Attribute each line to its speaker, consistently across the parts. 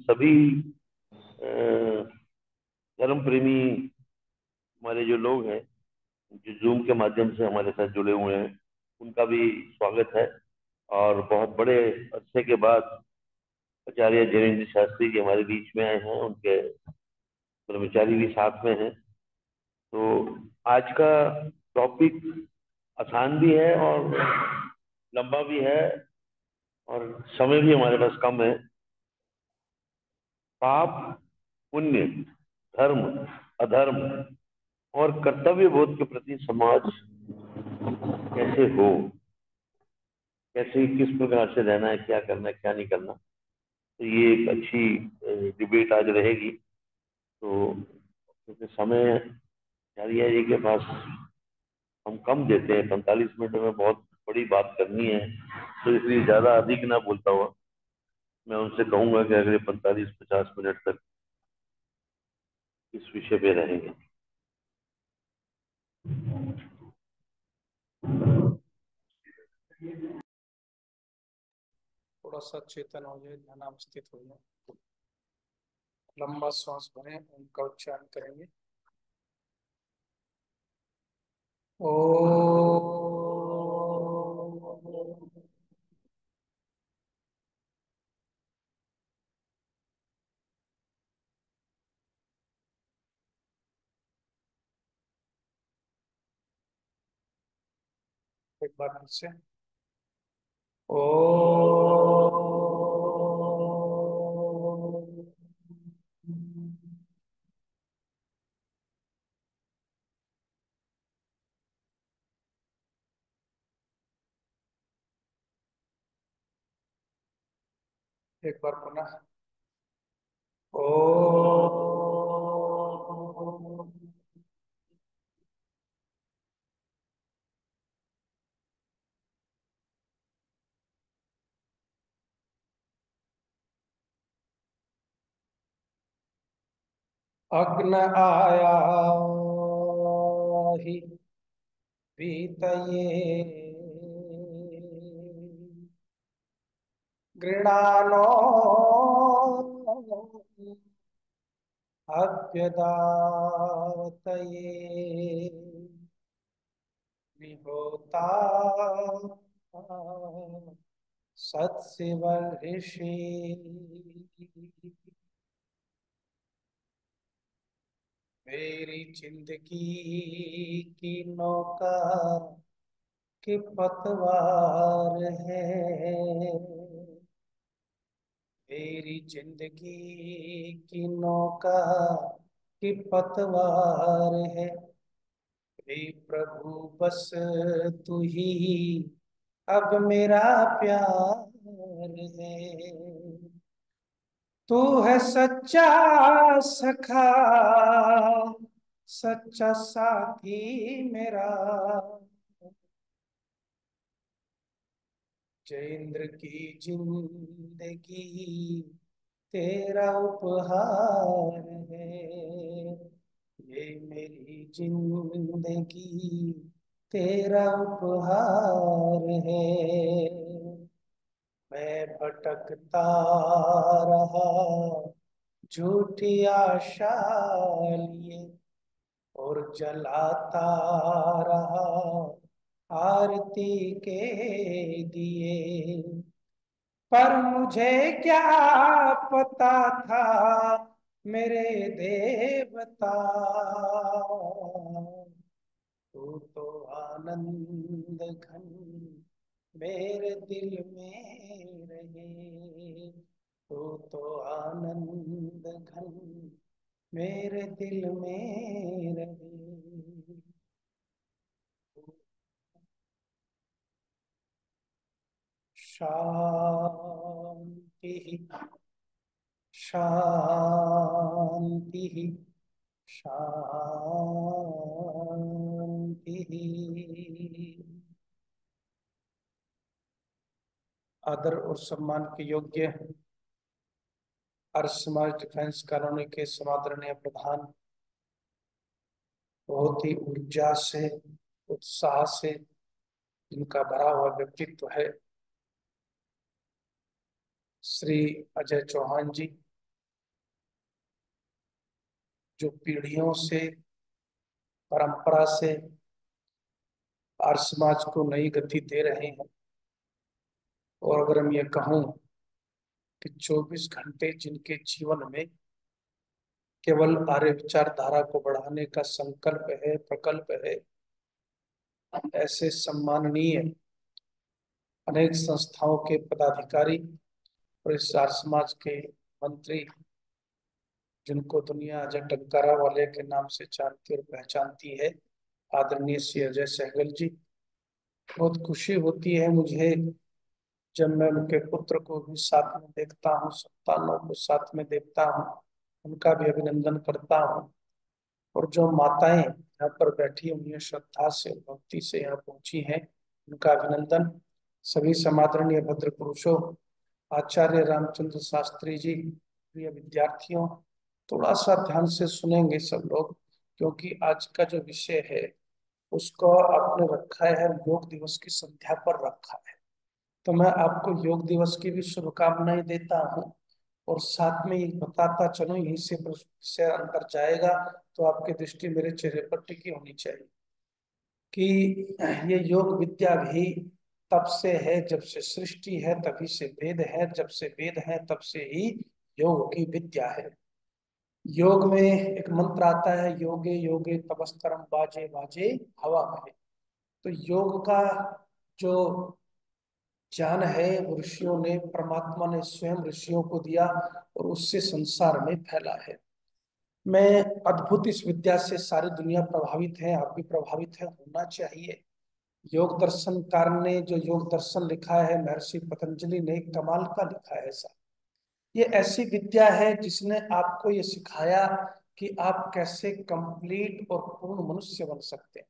Speaker 1: सभी धर्म प्रेमी हमारे जो लोग हैं, जो जूम के माध्यम से हमारे साथ जुड़े हुए हैं, उनका भी स्वागत है। और बहुत बड़े अरसे के बाद आचार्य जैनेन्द्र शास्त्री जी हमारे बीच में आए हैं, उनके कर्मचारी भी साथ में हैं। तो आज का टॉपिक आसान भी है और लंबा भी है, और समय भी हमारे पास कम है। पाप, पुण्य, धर्म, अधर्म और कर्तव्य बोध के प्रति समाज कैसे हो, कैसे किस प्रकार से रहना है, क्या करना है, क्या नहीं करना। तो ये एक अच्छी डिबेट आज रहेगी। तो क्योंकि समय आचार्य जी के पास हम कम देते हैं, 45 मिनट में बहुत बड़ी बात करनी है, तो इसलिए ज्यादा अधिक ना बोलता हुआ मैं उनसे कहूंगा कि अगले 45-50 मिनट तक इस विषय पे रहेंगे।
Speaker 2: थोड़ा सा चेतन हो जाए, ध्यान अवस्थित हो जाए, लंबा श्वास भरें, उनका उच्चारण करेंगे। ओ एक बार फिर से। ओ एक बार पुनः। ओ अग्न आया ही पीतये गृणानो अभ्यदातये विहोता सत्शिव ऋषि। मेरी जिंदगी की नौका कि पतवार है, मेरी जिंदगी की नौका कि पतवार है। हे प्रभु बस तू ही अब मेरा प्यार है। तू है सच्चा सखा, सच्चा साथी मेरा। जयेंद्र की जिंदगी तेरा उपहार है, ये मेरी जिंदगी तेरा उपहार है। मैं भटकता रहा झूठी आशा लिए, और जलाता रहा आरती के दिए। पर मुझे क्या पता था मेरे देवता, तू तो आनंद घन मेरे दिल में रहे। तू तो आनंद घन मेरे दिल में रहे। शांति शांति शांति। आदर और सम्मान के योग्य आर्य समाज डिफेंस कॉलोनी के समादरणीय प्रधान, बहुत ही ऊर्जा से, उत्साह से जिनका भरा हुआ व्यक्तित्व है, श्री अजय चौहान जी, जो पीढ़ियों से, परंपरा से आर्य समाज को नई गति दे रहे हैं। और अगर हम ये कहूं कि 24 घंटे जिनके जीवन में केवल आर्य विचारधारा को बढ़ाने का संकल्प है, प्रकल्प है, ऐसे सम्माननीय अनेक संस्थाओं के पदाधिकारी और इस आर्य समाज के मंत्री, जिनको दुनिया अजय टंकारा वाले के नाम से जानती और पहचानती है, आदरणीय श्री अजय सहगल जी, बहुत खुशी होती है मुझे जब मैं उनके पुत्र को भी साथ में देखता हूँ, संतानों को साथ में देखता हूँ, उनका भी अभिनंदन करता हूँ। और जो माताएं यहाँ पर बैठी हुई हैं, श्रद्धा से भक्ति से यहाँ पहुंची हैं, उनका अभिनंदन। सभी समादरणीय भद्र पुरुषों, आचार्य रामचंद्र शास्त्री जी, प्रिय विद्यार्थियों, थोड़ा सा ध्यान से सुनेंगे सब लोग, क्योंकि आज का जो विषय है उसको आपने रखा है योग दिवस की संध्या पर रखा है। तो मैं आपको योग दिवस की भी शुभकामनाएं देता हूँ और साथ में ये बताता चलूं, यहीं से अंतर जाएगा तो आपकी दृष्टि मेरे चेहरे पर टिकी होनी चाहिए कि ये योग विद्या भी तब से है जब से सृष्टि है, तभी से वेद है, जब से वेद है तब से ही योग की विद्या है। योग में एक मंत्र आता है, योगे योगे तपस्तरम बाजे बाजे हवा में। तो योग का जो ज्ञान है वो ऋषियों ने, परमात्मा ने स्वयं ऋषियों को दिया और उससे संसार में फैला है। मैं अद्भुत इस विद्या से सारी दुनिया प्रभावित है, आप भी प्रभावित है, होना चाहिए। योग दर्शनकार ने जो योग दर्शन लिखा है, महर्षि पतंजलि ने, कमाल का लिखा है ऐसा। ये ऐसी विद्या है जिसने आपको ये सिखाया कि आप कैसे कंप्लीट और पूर्ण मनुष्य बन सकते हैं।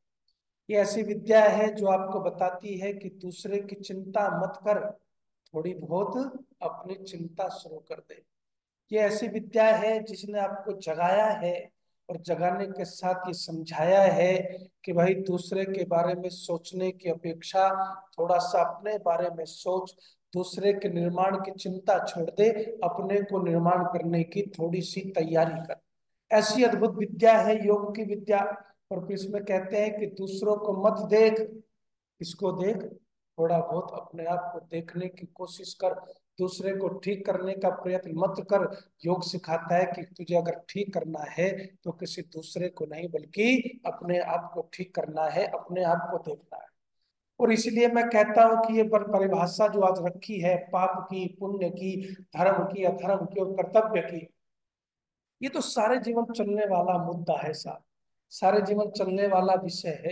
Speaker 2: ये ऐसी विद्या है जो आपको बताती है कि दूसरे की चिंता मत कर, थोड़ी बहुत अपनी चिंता शुरू कर दे। ये ऐसी विद्या है जिसने आपको जगाया है और जगाने के साथ ये समझाया है कि भाई दूसरे के बारे में सोचने की अपेक्षा थोड़ा सा अपने बारे में सोच, दूसरे के निर्माण की चिंता छोड़ दे, अपने को निर्माण करने की थोड़ी सी तैयारी कर। ऐसी अद्भुत विद्या है योग की विद्या। और फिर इसमें कहते हैं कि दूसरों को मत देख, इसको देख, थोड़ा बहुत अपने आप को देखने की कोशिश कर, दूसरे को ठीक करने का प्रयत्न मत कर। योग सिखाता है कि तुझे अगर ठीक करना है तो किसी दूसरे को नहीं बल्कि अपने आप को ठीक करना है, अपने आप को देखना है। और इसलिए मैं कहता हूं कि ये परिभाषा जो आज रखी है पाप की, पुण्य की, धर्म की, अधर्म की और कर्तव्य की, ये तो सारे जीवन चलने वाला मुद्दा है साहब, सारे जीवन चलने वाला विषय है।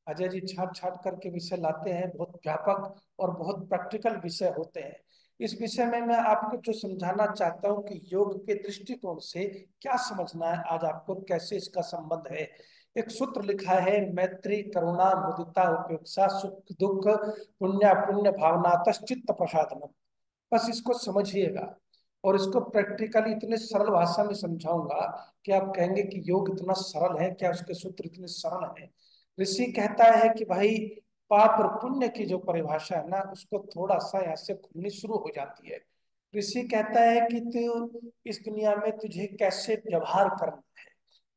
Speaker 2: अजय जी छाट छाट करके विषय लाते हैं, बहुत व्यापक और बहुत प्रैक्टिकल विषय होते हैं। इस विषय में मैं आपको जो समझाना चाहता हूँ कि योग के दृष्टिकोण से क्या समझना है आज आपको, कैसे इसका संबंध है। एक सूत्र लिखा है, मैत्री करुणा मुदिता उपेक्षा सुख दुख पुण्य पुण्य भावना चित्त प्रसादन। बस इसको समझिएगा और इसको प्रैक्टिकली इतने सरल भाषा में समझाऊंगा कि आप कहेंगे कि योग इतना सरल है क्या, उसके सूत्र इतने सरल हैं। ऋषि कहता है कि भाई पाप और पुण्य की जो परिभाषा है ना, उसको थोड़ा सा यहाँ से खुलनी शुरू हो जाती है। ऋषि कहता है कि तू इस दुनिया में तुझे कैसे व्यवहार करना है,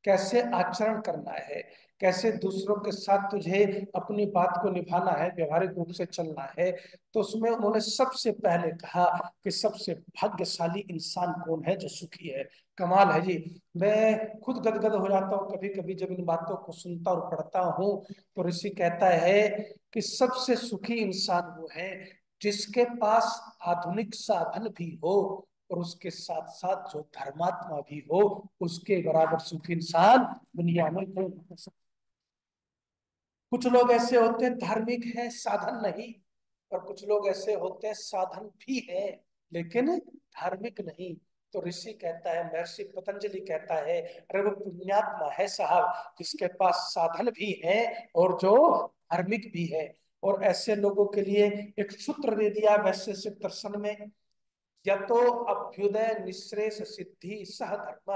Speaker 2: कैसे आचरण करना है, कैसे दूसरों के साथ तुझे अपनी बात को निभाना है, व्यवहारिक रूप से चलना है। तो उसमें उन्होंने सबसे पहले कहा कि सबसे भाग्यशाली इंसान कौन है, जो सुखी है। कमाल है जी। मैं खुद गदगद हो जाता हूँ कभी कभी जब इन बातों को सुनता और पढ़ता हूँ। तो ऋषि कहता है कि सबसे सुखी इंसान वो है जिसके पास आधुनिक साधन भी हो और उसके साथ साथ जो धर्मात्मा भी हो। उसके बराबर सुखी इंसान दुनिया में कोई नहीं हो सकता। कुछ लोग ऐसे होते हैं धार्मिक हैं, साधन नहीं, और कुछ लोग ऐसे होते हैं साधन भी है लेकिन धार्मिक नहीं। तो ऋषि कहता है, महर्षि पतंजलि कहता है, अरे वो पुण्यात्मा है साहब जिसके पास साधन भी है और जो धार्मिक भी है। और ऐसे लोगों के लिए एक सूत्र दे दिया वैशेषिक दर्शन में, या तो अभ्युदय निःश्रेष सिद्धि सह धर्म।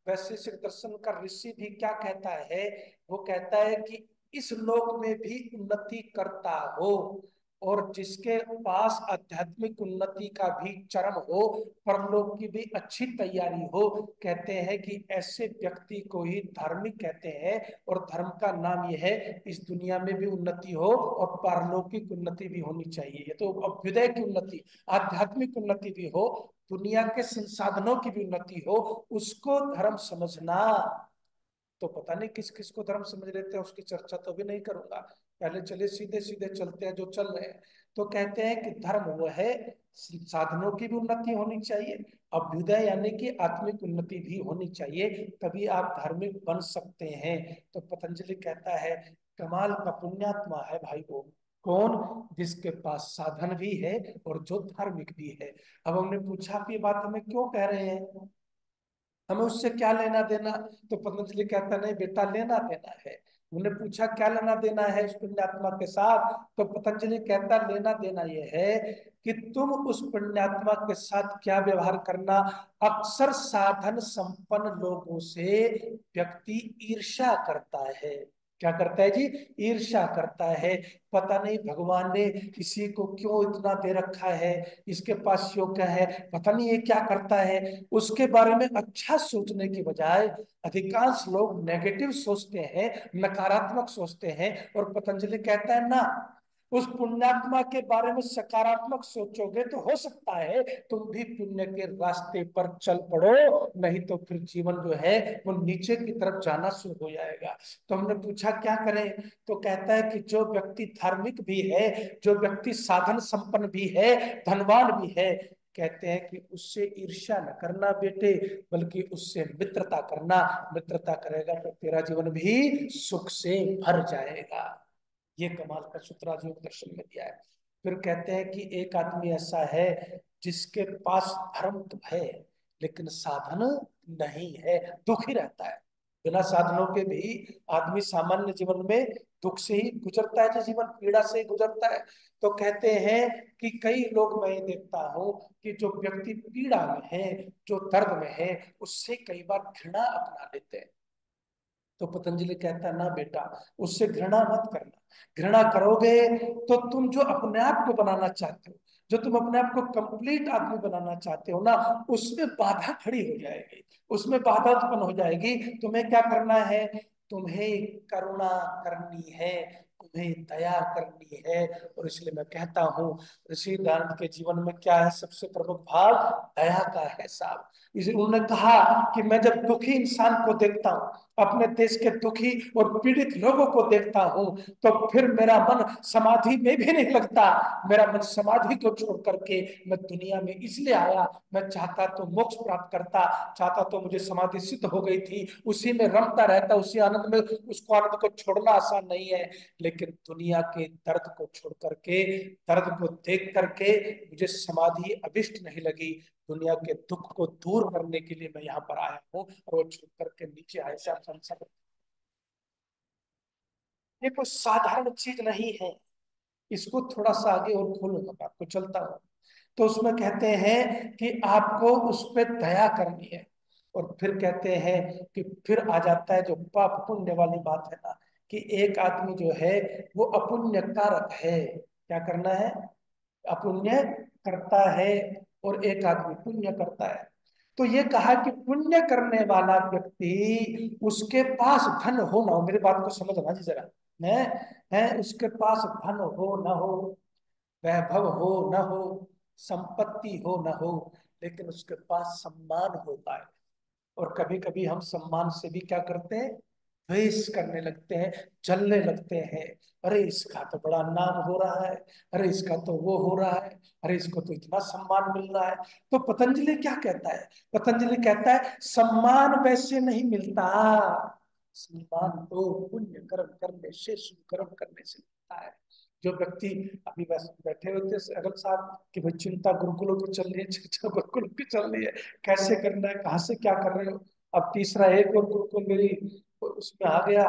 Speaker 2: वैशेषिक दर्शन का ऋषि भी क्या कहता है, वो कहता है कि इस लोक में भी उन्नति करता हो, और जिसके पास आध्यात्मिक उन्नति का भी चरम हो, परलोक की भी अच्छी तैयारी हो, कहते हैं कि ऐसे व्यक्ति को ही धार्मिक कहते हैं। और धर्म का नाम यह है इस दुनिया में भी उन्नति हो और पारलौकिक उन्नति भी होनी चाहिए। ये तो अभ्युदय की उन्नति, आध्यात्मिक उन्नति भी हो, दुनिया के संसाधनों की भी उन्नति हो, उसको धर्म समझना। तो पता नहीं किस किस को धर्म समझ लेते हैं, उसकी चर्चा तो भी नहीं करूंगा। पहले चले सीधे सीधे चलते हैं जो चल रहे हैं। तो कहते हैं कि धर्म वो है, साधनों की भी उन्नति होनी चाहिए, अभ्युदय यानी कि आत्मिक उन्नति भी होनी चाहिए, तभी आप धार्मिक बन सकते हैं। तो पतंजलि कहता है कमाल का पुण्यात्मा है भाई वो, कौन? जिसके पास साधन भी है और जो धार्मिक भी है। अब हमने पूछा कि ये बात हमें क्यों कह रहे हैं, हमें उससे क्या लेना देना? तो पतंजलि कहता नहीं बेटा, लेना देना है। उन्हें पूछा क्या लेना देना है उस पुण्यात्मा के साथ, तो पतंजलि कहता लेना देना यह है कि तुम उस पुण्यात्मा के साथ क्या व्यवहार करना। अक्सर साधन संपन्न लोगों से व्यक्ति ईर्ष्या करता है। क्या करता है जी? ईर्ष्या करता है। पता नहीं भगवान ने किसी को क्यों इतना दे रखा है, इसके पास यो क्या है, पता नहीं ये क्या करता है। उसके बारे में अच्छा सोचने की बजाय अधिकांश लोग नेगेटिव सोचते हैं, नकारात्मक सोचते हैं। और पतंजलि कहता है ना, उस पुण्यात्मा के बारे में सकारात्मक सोचोगे तो हो सकता है तुम भी पुण्य के रास्ते पर चल पड़ो, नहीं तो फिर जीवन जो है वो नीचे की तरफ जाना शुरू हो जाएगा। तो हमने पूछा क्या करें, तो कहता है कि जो व्यक्ति धार्मिक भी है, जो व्यक्ति साधन संपन्न भी है, धनवान भी है, कहते हैं कि उससे ईर्ष्या न करना बेटे, बल्कि उससे मित्रता करना। मित्रता करेगा तो तेरा जीवन भी सुख से भर जाएगा। ये कमाल का सूत्र आज योग दर्शन में दिया है। फिर कहते हैं कि एक आदमी ऐसा है जिसके पास धर्म तो है लेकिन साधन नहीं है, दुखी रहता है। बिना साधनों के भी आदमी सामान्य जीवन में दुख से ही गुजरता है, जो जीवन पीड़ा से गुजरता है। तो कहते हैं कि कई लोग मैं देखता हूं कि जो व्यक्ति पीड़ा में है, जो दर्द में है, उससे कई बार घृणा अपना लेते हैं। तो पतंजलि कहता है ना बेटा, उससे घृणा मत करना। घृणा करोगे तो तुम जो अपने आप को बनाना चाहते हो, जो तुम अपने आप को कंप्लीट आदमी बनाना चाहते हो ना, उसमें बाधा खड़ी हो जाएगी, उसमें बाधा उत्पन्न हो जाएगी। तुम्हें क्या करना है? तुम्हें करुणा करनी है, तुम्हें दया करनी है। और इसलिए मैं कहता हूँ ऋषि दयानंद के जीवन में क्या है सबसे प्रमुख भाव? दया का है साहब। इसलिए उन्होंने कहा कि मैं जब दुखी इंसान को देखता हूँ, अपने देश के दुखी और पीड़ित लोगों को देखता हूं, तो फिर मेरा मन समाधि में भी नहीं लगता। मेरा मन समाधि को छोड़ करके मैं दुनिया में इसलिए आया, मैं चाहता तो मोक्ष प्राप्त करता, चाहता तो मुझे समाधि सिद्ध हो गई थी, उसी में रमता रहता, उसी आनंद में। उसको आनंद को छोड़ना आसान नहीं है, लेकिन दुनिया के दर्द को छोड़ करके, दर्द को देख करके मुझे समाधि अभिष्ट नहीं लगी। दुनिया के दुख को दूर करने के लिए मैं यहाँ पर आया हूँ, और वो छूट करके नीचे आए से आप समझ सकते। ये कोई साधारण चीज नहीं है। इसको थोड़ा सा आगे और खोलूंगा मैं आपको, चलता हूँ। तो उसमें कहते हैं कि आपको उस पर दया करनी है। और फिर कहते हैं कि फिर आ जाता है जो पाप पुण्य वाली बात है ना, कि एक आदमी जो है वो अपुण्य कारक है। क्या करना है? अपुण्य करता है, और एक आदमी पुण्य करता है। तो ये कहा कि पुण्य करने वाला व्यक्ति, उसके पास धन हो ना हो, मेरी बात को समझना जी जरा, है उसके पास धन हो ना हो, वैभव हो न हो, संपत्ति हो न हो, लेकिन उसके पास सम्मान होता है। और कभी कभी हम सम्मान से भी क्या करते हैं? द्वेष करने लगते हैं, जलने लगते हैं। अरे इसका तो बड़ा नाम हो रहा है, अरे इसका तो वो हो रहा है, अरे इसको तो इतना सम्मान मिल रहा है। तो पतंजलि क्या कहता है? पतंजलि कहता है सम्मान वैसे नहीं मिलता, सम्मान तो पुण्य कर्म करने से, शुभ कर्म करने से मिलता है। जो व्यक्ति अभी बस बैठे हुए थे अगल साहब कि भाई चिंता गुरुकुलों की चल रही है, चर्चा गुरुकुलों की चल रही है, कैसे करना है, कहाँ से क्या कर रहे हो। अब तीसरा एक और गुरुकुल मेरी उसमें आ गया,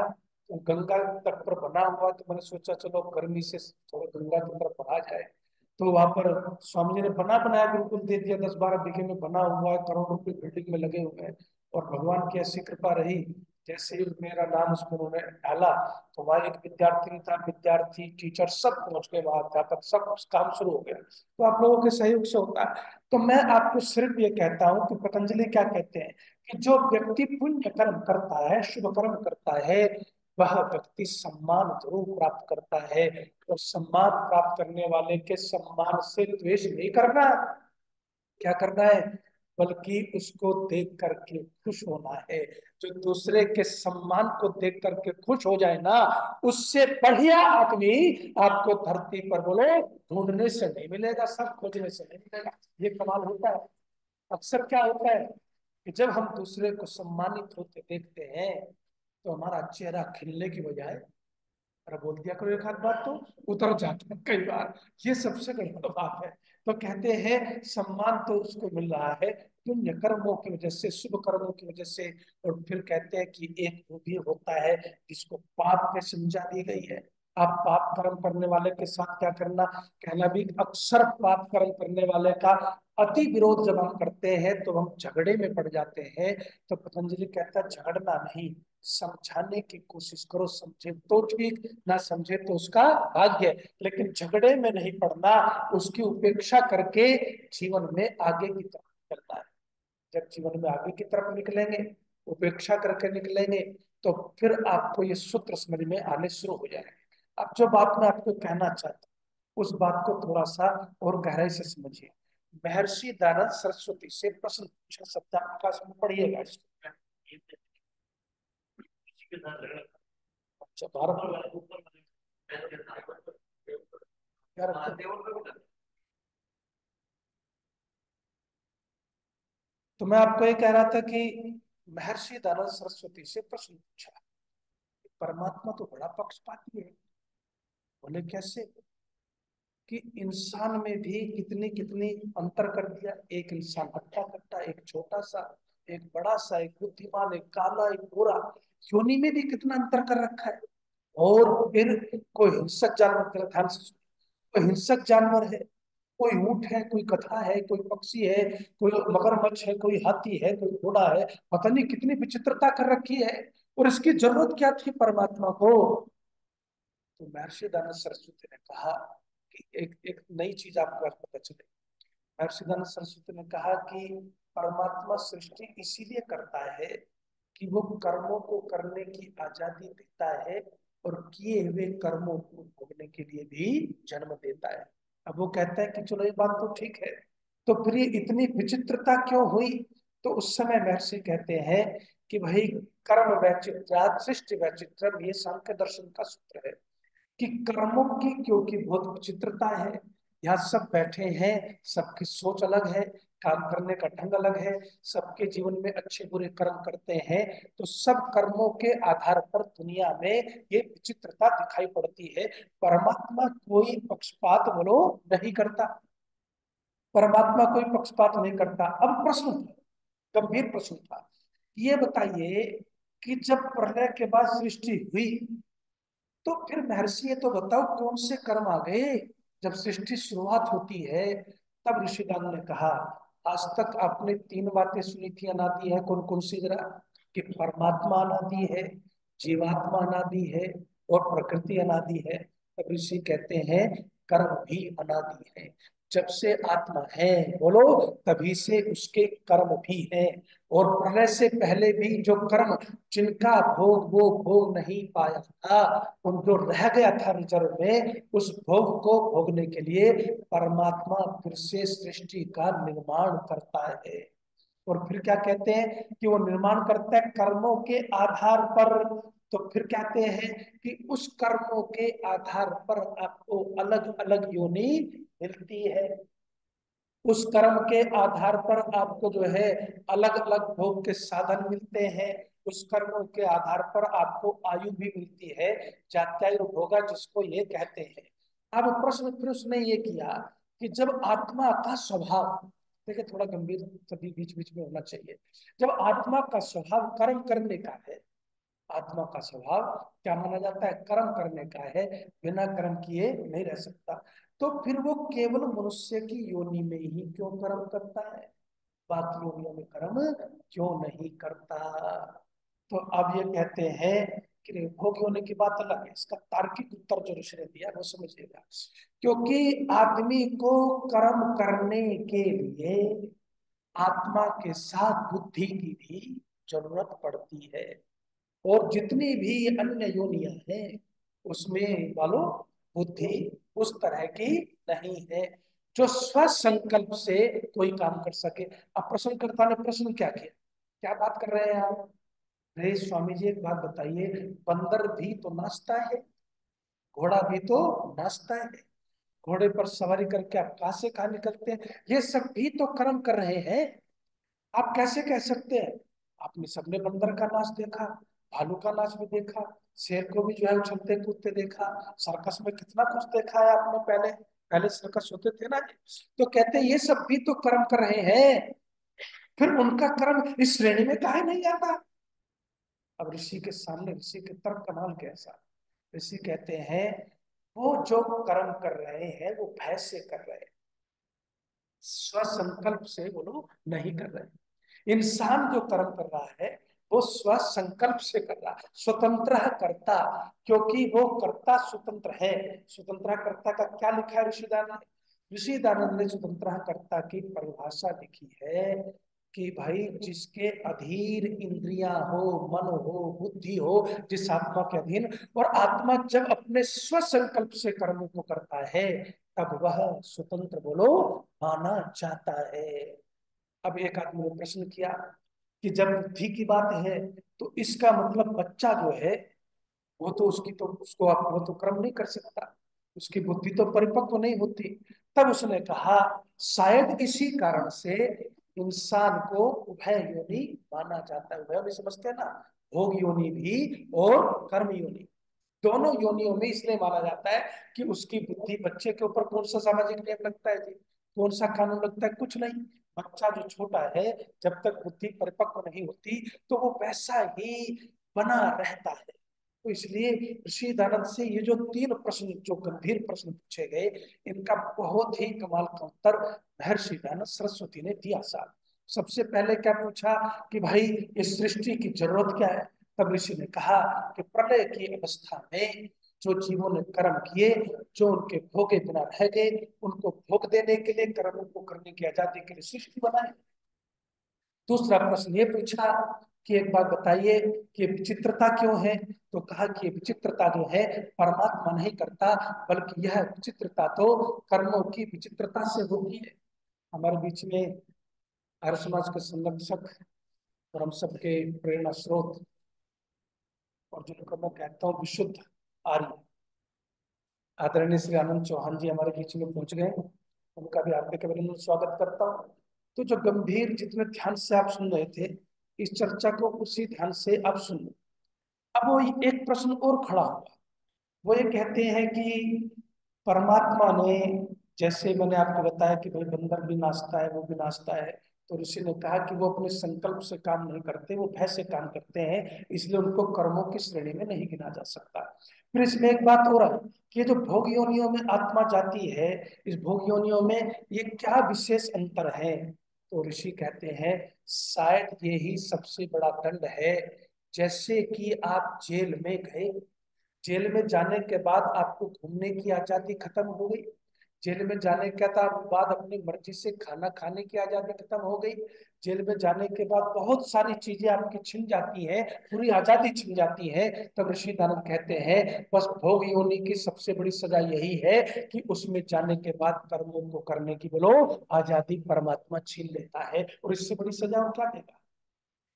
Speaker 2: तो गंगा तट पर बना हुआ, तो मैंने सोचा चलो गर्मी से थोड़ा गंगा की तरफ बढ़ा जाए। तो वहां पर स्वामी जी ने बना बनाया गुरुकुल दे दिया, 10-12 बीघे में बना हुआ है, करोड़ रुपए बिल्डिंग में लगे हुए हैं। और भगवान की ऐसी कृपा रही जैसे ही मेरा नाम उसमें उन्होंने डाला तो वहाँ एक विद्यार्थी था, विद्यार्थी टीचर सब पहुंच गए, वहां अध्यापक सब काम शुरू हो गया। तो आप लोगों के सहयोग से होता है। तो मैं आपको सिर्फ ये कहता हूँ कि पतंजलि क्या कहते हैं कि जो व्यक्ति पुण्य कर्म करता है, शुभ कर्म करता है, वह व्यक्ति सम्मान जरूर प्राप्त करता है। और सम्मान प्राप्त करने वाले के सम्मान से द्वेष नहीं करना, क्या करना है, बल्कि उसको देख करके खुश होना है। जो दूसरे के सम्मान को देख करके खुश हो जाए ना, उससे बढ़िया आदमी आपको धरती पर बोलो ढूंढने से नहीं मिलेगा, सब खोजने से नहीं मिलेगा। ये कमाल होता है। अक्सर क्या होता है कि जब हम दूसरे को सम्मानित होते देखते हैं तो हमारा चेहरा खिलने की बजाय, अरे बोल दिया करो एक आध बार तो उतर जाता है कई बार। ये सबसे गड़बड़ बात है। तो कहते हैं सम्मान तो उसको मिल रहा है पुण्य कर्मों की वजह से, शुभ कर्मों की वजह से। और फिर कहते हैं कि एक वो भी होता है जिसको पाप में समझा दी गई है। आप पाप कर्म करने वाले के साथ क्या करना, कहना भी अक्सर पाप कर्म करने वाले का अति विरोध जब हम करते हैं तो हम झगड़े में पड़ जाते हैं। तो पतंजलि कहता है झगड़ना नहीं, समझाने की कोशिश करो, समझे तो ठीक, ना समझे तो उसका भाग्य। लेकिन झगड़े में नहीं पड़ना, उसकी उपेक्षा करके जीवन में आगे की तरफ चलना है। जब जीवन में आगे की तरफ निकलेंगे, उपेक्षा करके निकलेंगे, तो फिर आपको ये सूत्र समझ में आने शुरू हो जाएंगे। अब जो बात मैं आपको कहना चाहता हूँ उस बात को थोड़ा सा और गहराई से समझिए। महर्षि दयानंद सरस्वती से प्रश्न पूछा, शब्द आपका पढ़िएगा इसको। अच्छा, भारत तो मैं आपको ये कह रहा था कि महर्षि दयानंद सरस्वती से प्रश्न पूछा, परमात्मा तो बड़ा पक्षपाती है। बोले कैसे, कि इंसान में भी कितनी कितनी अंतर कर दिया। एक इंसान हट्टा कट्टा, एक छोटा सा, एक बड़ा सा, एक बुद्धिमान, एक काला, एक गोरा, योनि में भी कितना अंतर कर रखा है। और फिर कोई हिंसक जानवर, ध्यान से सुनिए, कोई हिंसक जानवर है, कोई ऊंट है, कोई गधा है, कोई पक्षी है, कोई मगरमच्छ है, कोई हाथी है, कोई घोड़ा है, पता नहीं कितनी विचित्रता कर रखी है। और इसकी जरूरत क्या थी परमात्मा को। तो महर्षि दयानंद सरस्वती ने कहा कि एक एक नई चीज आपको आज पता चले। महर्षि दयानंद सरस्वती ने कहा कि परमात्मा सृष्टि इसीलिए करता है कि वो कर्मों को करने की आजादी देता है और किए हुए कर्मों को भोगने के लिए भी जन्म देता है। अब वो कहता है कि चलो ये बात तो ठीक है, तो फिर ये इतनी विचित्रता क्यों हुई। तो उस समय महर्षि कहते हैं कि भाई कर्म वैचित्र्यात् सृष्टि वैचित्रम, ये सांख्य दर्शन का सूत्र है कि कर्मों की क्योंकि बहुत विचित्रता है। यहाँ सब बैठे हैं, सबकी सोच अलग है, काम करने का ढंग अलग है, सबके जीवन में अच्छे बुरे कर्म करते हैं। तो सब कर्मों के आधार पर दुनिया में ये विचित्रता दिखाई पड़ती है। परमात्मा कोई पक्षपात बोलो नहीं करता, परमात्मा कोई पक्षपात नहीं करता। अब प्रश्न था, गंभीर प्रश्न था, ये बताइए कि जब प्रलय के बाद सृष्टि हुई तो फिर महर्षि ये तो बताओ कौन से कर्म आ गए। जब सृष्टि शुरुआत होती है तब ऋषिगण ने कहा, आज तक आपने तीन बातें सुनी थी अनादि है, कौन कौन सी जरा, कि परमात्मा अनादि है, जीवात्मा अनादि है और प्रकृति अनादि है। तब ऋषि कहते हैं कर्म भी अनादि है। जब से आत्मा है बोलो तभी से उसके कर्म भी हैं। और प्रलय से पहले भी जो कर्म जिनका भोग वो भोग नहीं पाया था, उन जो रह गया था रिजर्व में, उस भोग को भोगने के लिए परमात्मा फिर से सृष्टि का निर्माण करता है। और फिर क्या कहते हैं कि वो निर्माण करता है कर्मों के आधार पर। तो फिर कहते हैं कि उस कर्मों के आधार पर आपको अलग अलग योनि मिलती है। उस कर्म के आधार पर आपको जो है अलग अलग भोग के साधन मिलते हैं। उस कर्मों के आधार पर आपको आयु भी मिलती है, जात्यायु भोगा जिसको ये कहते हैं। अब प्रश्न फिर उसने ये किया कि जब आत्मा का स्वभाव, देखिए थोड़ा गंभीर सभी बीच बीच में होना चाहिए, जब आत्मा का स्वभाव कर्म करने का है, आत्मा का स्वभाव क्या माना जाता है, कर्म करने का है, बिना कर्म किए नहीं रह सकता। तो फिर वो केवल मनुष्य की योनि में ही क्यों कर्म करता है, बाकी योनियों में कर्म क्यों नहीं करता। तो अब ये कहते हैं कि भोगी होने की बात अलग है, इसका तार्किक उत्तर जो ऋषि ने दिया वो समझिएगा। क्योंकि आदमी को कर्म करने के लिए आत्मा के साथ बुद्धि की भी जरूरत पड़ती है। और जितनी भी अन्य योनियां हैं उसमें वालो बुद्धि उस तरह की नहीं है जो स्व संकल्प से कोई काम कर सके। अब प्रश्नकर्ता ने प्रश्न क्या किया, क्या बात कर रहे हैं आप? अरे स्वामी जी एक बात बताइए, बंदर भी तो नाचता है, घोड़ा भी तो नाचता है, घोड़े पर सवारी करके आप कहां से कहां निकलते हैं, ये सब भी तो कर्म कर रहे हैं। आप कैसे कह सकते हैं? आपने सबने बंदर का नाच देखा, भालू का नाच भी देखा, शेर को भी जो है उछलते कूदते देखा, सर्कस में कितना कुछ देखा है आपने। पहले पहले सर्कस होते थे ना, तो कहते हैं ये सब भी तो कर्म कर रहे हैं, फिर उनका कर्म इस श्रेणी में काहे नहीं आता? अब ऋषि के सामने ऋषि के तर्क कमाल कैसा। ऋषि कहते हैं वो जो कर्म कर रहे हैं वो भय से कर रहे हैं, स्व संकल्प से वो लोग नहीं कर रहे। इंसान जो कर्म कर रहा है वो स्व संकल्प से कर रहा है, स्वतंत्र कर्ता। क्योंकि वो कर्ता स्वतंत्र है। स्वतंत्र कर्ता का क्या लिखा है ऋषिदानंद ने स्वतंत्र कर्ता की परिभाषा लिखी है कि भाई जिसके अधीर इंद्रियां हो, मन हो, बुद्धि हो, जिस आत्मा के अधीन, और आत्मा जब अपने स्व संकल्प से कर्मों को करता है तब वह स्वतंत्र बोलो माना जाता है। अब एक आदमी ने प्रश्न किया कि जब बुद्धि की बात है तो इसका मतलब बच्चा जो है वो तो उसकी तो उसको आप वो तो कर्म नहीं कर सकता, उसकी बुद्धि तो परिपक्व नहीं होती। तब उसने कहा शायद इसी कारण से इंसान को उभय योनि माना जाता है। उभय भी समझते हैं ना, भोग योनि भी और कर्म योनि, दोनों योनियों में इसलिए माना जाता है कि उसकी बुद्धि, बच्चे के ऊपर कौन सा सामाजिक नियम लगता है जी, कौन सा कानून लगता है? कुछ नहीं। बच्चा जो छोटा है जब तक बुद्धि परिपक्व नहीं होती तो वो वैसा ही बना रहता है। तो इसलिए ऋषि दानव से ये जो तीन प्रश्न, जो गंभीर प्रश्न पूछे गए, इनका बहुत ही कमाल का उत्तर महर्षि दानव सरस्वती ने दिया साहब। सबसे पहले क्या पूछा कि भाई इस सृष्टि की जरूरत क्या है? तब ऋषि ने कहा कि प्रलय की अवस्था में जो जीवों ने कर्म किए, जो उनके भोगे बिना रह गए, उनको भोग देने के लिए, कर्मों को करने की आजादी के लिए सृष्टि बनाई। दूसरा प्रश्न ये पूछा कि एक बात बताइए कि विचित्रता क्यों है? तो कहा कि विचित्रता जो है परमात्मा नहीं करता, बल्कि यह विचित्रता तो कर्मों की विचित्रता से होती है। हमारे बीच में आर्य समाज के संरक्षक और हम सबके प्रेरणा स्रोत, और जिनको मैं कहता हूँ विशुद्ध आर्य, आदरणीय श्री आनंद चौहान जी हमारे बीच में पहुंच गए। उनका भी हार्दिक अभिनंदन स्वागत करता हूँ। तो जो गंभीर, जितने ध्यान से आप सुन रहे थे इस चर्चा को, उसी ध्यान से आप सुन लो। अब वो एक प्रश्न और खड़ा हुआ, वो ये कहते हैं कि परमात्मा ने, जैसे मैंने आपको बताया कि भाई बंदर भी नाचता है, वो भी नाचता है, तो ऋषि ने कहा कि वो अपने संकल्प से काम नहीं करते, वो भय से काम करते हैं, इसलिए उनको कर्मों की श्रेणी में नहीं गिना जा सकता। फिर इसमें एक बात और है कि ये जो भोग योनियों में आत्मा जाती है, इस भोग योनियों में ये क्या विशेष अंतर है? तो ऋषि कहते हैं शायद ये ही सबसे बड़ा दंड है। जैसे कि आप जेल में गए, जेल में जाने के बाद आपको घूमने की आजादी खत्म हो गई, जेल में जाने के बाद अपनी मर्जी से खाना खाने की आजादी खत्म हो गई, जेल में जाने के बाद बहुत सारी चीजें आपकी छिन जाती हैं, पूरी आजादी छिन जाती है। तब ऋषि दानव कहते हैं बस भोग योनि की सबसे बड़ी सजा यही है कि उसमें जाने के बाद कर्मों को करने की बोलो आजादी परमात्मा छीन लेता है। और इससे बड़ी सजा और क्या देगा?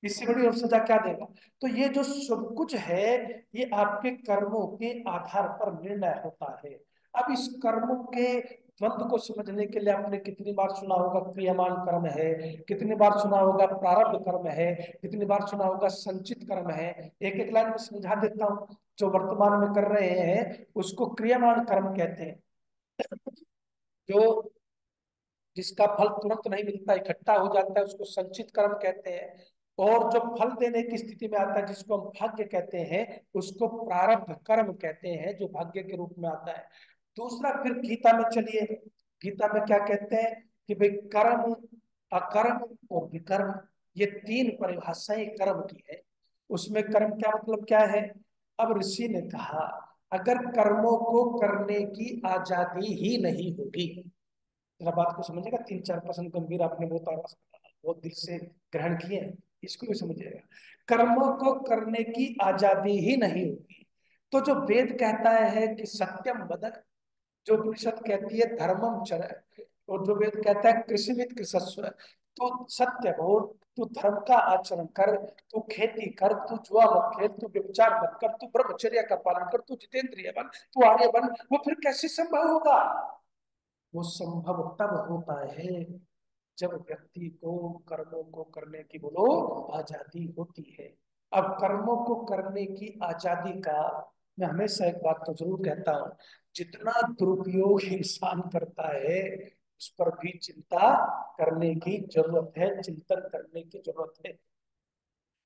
Speaker 2: इससे बड़ी और सजा क्या देगा? तो ये जो सब कुछ है ये आपके कर्मों के आधार पर निर्णय होता है। अब इस कर्मों के द्वंद को समझने के लिए आपने कितनी बार सुना होगा क्रियमान कर्म है, कितनी बार सुना होगा प्रारब्ध कर्म है, कितनी बार सुना होगा संचित कर्म है। एक एक लाइन में समझा देता हूँ। जो वर्तमान में कर रहे हैं उसको क्रियमान कर्म कहते हैं, जो जिसका फल तुरंत नहीं मिलता, इकट्ठा हो जाता है, उसको संचित कर्म कहते हैं। और जो फल देने की स्थिति में आता है, जिसको हम भाग्य कहते हैं, उसको प्रारब्ध कर्म कहते हैं, जो भाग्य के रूप में आता है। दूसरा फिर गीता में चलिए, गीता में क्या कहते हैं कि भाई कर्म, अकर्म और विकर्म, ये तीन परिभाषाएं कर्म की है। उसमें कर्म क्या मतलब क्या है? अब ऋषि ने कहा अगर कर्मों को करने की आजादी ही नहीं होगी, जरा बात को समझिएगा, 3-4% गंभीर आपने बहुत दिल से ग्रहण किए हैं, इसको भी समझिएगा। कर्मों को करने की आजादी ही नहीं होगी तो जो वेद कहता है कि सत्यम वद, जो उपनिषद कहती है धर्मम चर, और जो वेद कहता है कृषिविद कृषस्व, तो सत्य बोल, तू धर्म का आचरण कर, तू खेती कर, तू जुआ मत खेल, तू व्यभिचार मत कर, तू ब्रह्मचर्य का पालन कर, तू जितेंद्रिय बन, तू आर्य बन, वो फिर कैसे संभव होगा? वो संभव तब होता है जब व्यक्ति को कर्मों को करने की बोलो आजादी होती है। अब कर्मों को करने की आजादी का मैं हमेशा एक बात तो जरूर कहता हूं, जितना दुरुपयोग इंसान करता है उस पर भी चिंता करने की जरूरत है, चिंतन करने की जरूरत है।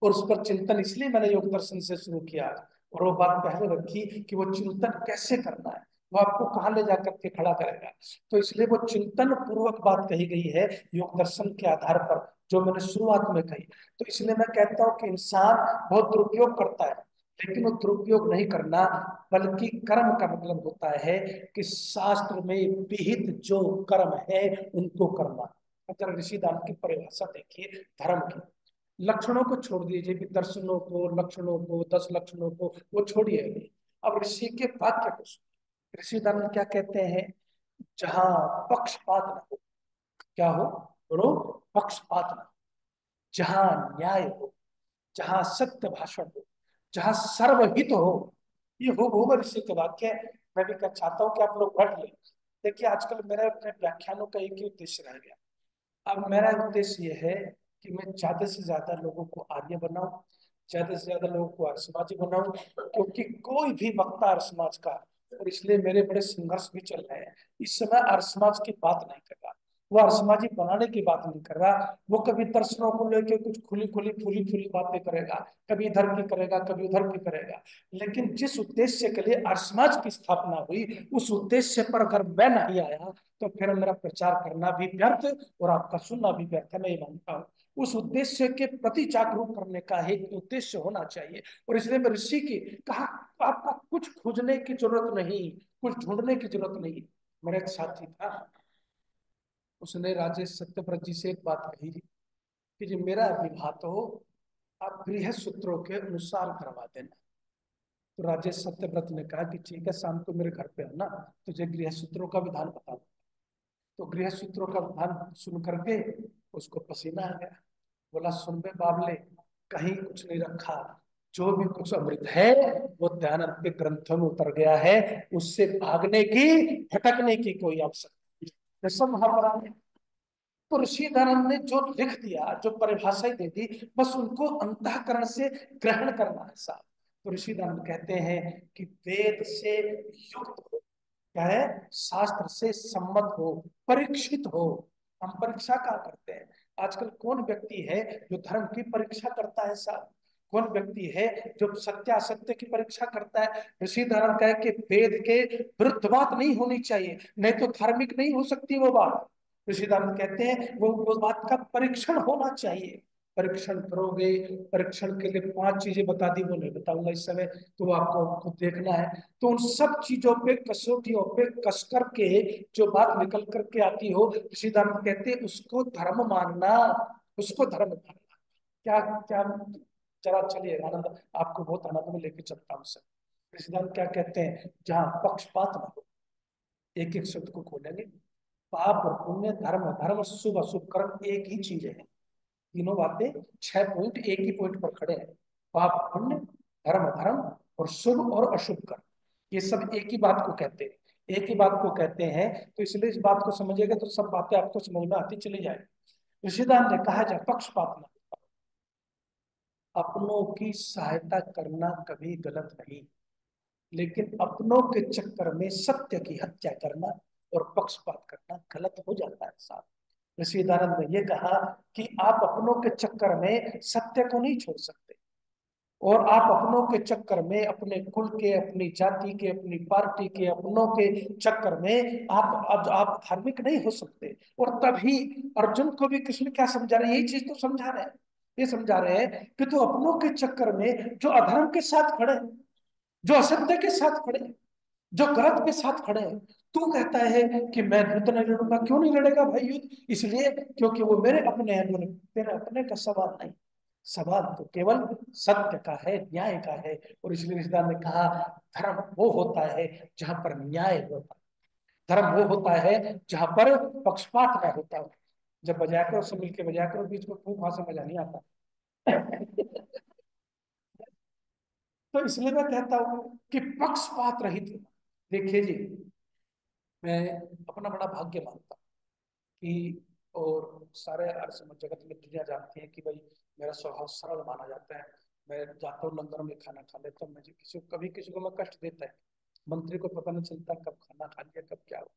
Speaker 2: और उस पर चिंतन इसलिए मैंने योग दर्शन से शुरू किया और वो बात पहले रखी कि वो चिंतन कैसे करना है, वो आपको कहाँ ले जाकर के खड़ा करेगा। तो इसलिए वो चिंतन पूर्वक बात कही गई है योग दर्शन के आधार पर, जो मैंने शुरुआत में कही। तो इसलिए मैं कहता हूँ कि इंसान बहुत दुरुपयोग करता है, लेकिन वो दुरुपयोग नहीं करना, बल्कि कर्म का मतलब होता है कि शास्त्र में विहित जो कर्म है उनको करना। अगर ऋषि दान की परिभाषा देखिए धर्म की, लक्षणों को छोड़ दीजिए कि दर्शनों को, लक्षणों को, 10 लक्षणों को वो छोड़िए अभी। अब ऋषि के वाक्य को सुनिए। ऋषि धर्म क्या कहते हैं? जहां पक्षपात न हो, क्या हो बोलो, पक्षपात न हो, जहां न्याय हो, जहां सत्य भाषण हो, जहां सर्वहित हो, ये हो ऋषि के वाक्य है। मैं भी क्या चाहता हूं कि आप लोग पढ़ लें। देखिए आजकल मेरे अपने व्याख्यानों का एक ही उद्देश्य रह गया। अब मेरा उद्देश्य ये है कि मैं ज्यादा से ज्यादा लोगों को आर्य बनाऊं, ज्यादा से ज्यादा लोगों को आर्य समाजी बनाऊं, क्योंकि कोई भी वक्ता आर्य समाज का, और इसलिए मेरे बड़े संघर्ष भी चल रहे हैं, इस समय आर्य समाज की बात नहीं कर रहा, वो आर्य समाजी बनाने की बात नहीं कर रहा। वो कभी दर्शनों को लेकर कुछ खुली खुली फूली फूली बातें करेगा, कभी इधर की करेगा, कभी उधर की करेगा, लेकिन जिस उद्देश्य के लिए आर्य समाज की स्थापना हुई उस उद्देश्य पर अगर मैं नहीं आया तो फिर मेरा प्रचार करना भी व्यर्थ और आपका सुनना भी व्यर्थ है, मैं ये मानता हूँ। उस उद्देश्य के प्रति जागरूक करने का एक उद्देश्य होना चाहिए, और इसलिए मैं ऋषि की कहा आपको कुछ खोजने की जरूरत नहीं, कुछ ढूंढने की जरूरत नहीं। मेरा एक साथी था, उसने राजेश सत्यव्रत जी से एक बात कही कि जो मेरा विवाह तो आप गृह सूत्रों के अनुसार करवा देना। तो राजेश सत्यव्रत ने कहा कि ठीक है, शाम को मेरे घर पे आना, तुझे गृह सूत्रों का विधान बता। तो गृह सूत्रों का विधान सुन करके उसको पसीना आ गया। बोला सुन बे बाबले, कहीं कुछ नहीं रखा, जो भी कुछ अमृत है वो दयानंद के ग्रंथों में उतर गया है, उससे भागने की भटकने की कोई आवश्यकता नहीं। सब वहां पर तो ऋषि दयानंद ने जो लिख दिया, जो परिभाषाएं दे दी, बस उनको अंतःकरण से ग्रहण करना है साहब। तो ऋषि दयानंद कहते हैं कि वेद से युक्त हो, क्या है, शास्त्र से सम्मत हो, परीक्षित हो। हम परीक्षा क्या करते हैं? आजकल कौन व्यक्ति है जो धर्म की परीक्षा करता है साहब? कौन व्यक्ति है जो सत्य असत्य की परीक्षा करता है? ऋषि धर्म कहे कि वेद के विरुद्ध बात नहीं होनी चाहिए, नहीं तो धार्मिक नहीं हो सकती वो बात। ऋषि धर्म कहते हैं वो बात का परीक्षण होना चाहिए। परीक्षण करोगे, परीक्षण के लिए 5 चीजें बता दी, वो नहीं बताऊंगा इस समय, तो वो आपको खुद देखना है। तो उन सब चीजों पे, कसौटियों पे कस करके जो बात निकल करके आती हो, ऋषि धर्म कहते हैं उसको धर्म मानना, उसको धर्म मानना। क्या क्या, जरा चलिए आनंद, आपको बहुत आनंद में लेके चलता हूँ सर। ऋषि धर्म क्या कहते हैं? जहाँ पक्षपात न हो, एक एक शब्द को खोलेंगे। पाप और पुण्य, धर्म धर्म, शुभ अशुभ कर्म एक ही चीज है। तीनों बातें 6 पॉइंट एक ही पॉइंट पर खड़े हैं। पाप पुण्य, धर्म धर्म और शुभ और अशुभ कर्म, ये सब एक ही बात को कहते हैं, एक ही बात को कहते हैं। तो इसलिए इस बात को समझिएगा तो सब बातें आपको समझ में आती चली जाएगी। ऋषिदान ने कहा जाए पक्षपात न, अपनों की सहायता करना कभी गलत नहीं, लेकिन अपनों के चक्कर में सत्य की हत्या करना और पक्षपात करना गलत हो जाता है साहब। ऋषि दयानंद ने यह कहा कि आप अपनों के चक्कर में सत्य को नहीं छोड़ सकते, और आप अपनों के चक्कर में, अपने कुल के, अपनी जाति के, अपनी पार्टी के, अपनों के चक्कर में आप धार्मिक नहीं हो सकते। और तभी अर्जुन को भी कृष्ण क्या समझा रहे, यही चीज तो समझा रहे हैं। ये समझा रहे हैं कि तू अपनों के चक्कर में जो अधर्म के साथ खड़े हैं, जो असत्य के साथ खड़े हैं, जो गलत के साथ खड़े हैं, तू कहता है कि मैं युद्ध नहीं लड़ूंगा। क्यों नहीं लड़ेगा भाई युद्ध? इसलिए क्योंकि वो मेरे अपने हैं, तेरे अपने का सवाल नहीं। सवाल तो केवल सत्य का है, न्याय का है। और इसलिए ऋषिदान ने कहा धर्म वो होता है जहां पर न्याय होता है, धर्म वो होता है जहां पर पक्षपात न होता है। जब बजा करो सब मिलकर बजा करो, बीच में खूब वहां से मजा नहीं आता। तो इसलिए मैं कहता हूं कि पक्षपात रहित। देखिए जी, मैं अपना बड़ा भाग्य मानता हूं कि, और सारे अर्थ जगत में दुनिया जानती है कि भाई मेरा स्वभाव सरल माना जाता है। मैं जाता हूँ लंगर में खाना खा लेता हूँ, मुझे किसी कभी किसी को मैं कष्ट देता है। मंत्री को पता नहीं चलता कब खाना खा लिया कब क्या हो।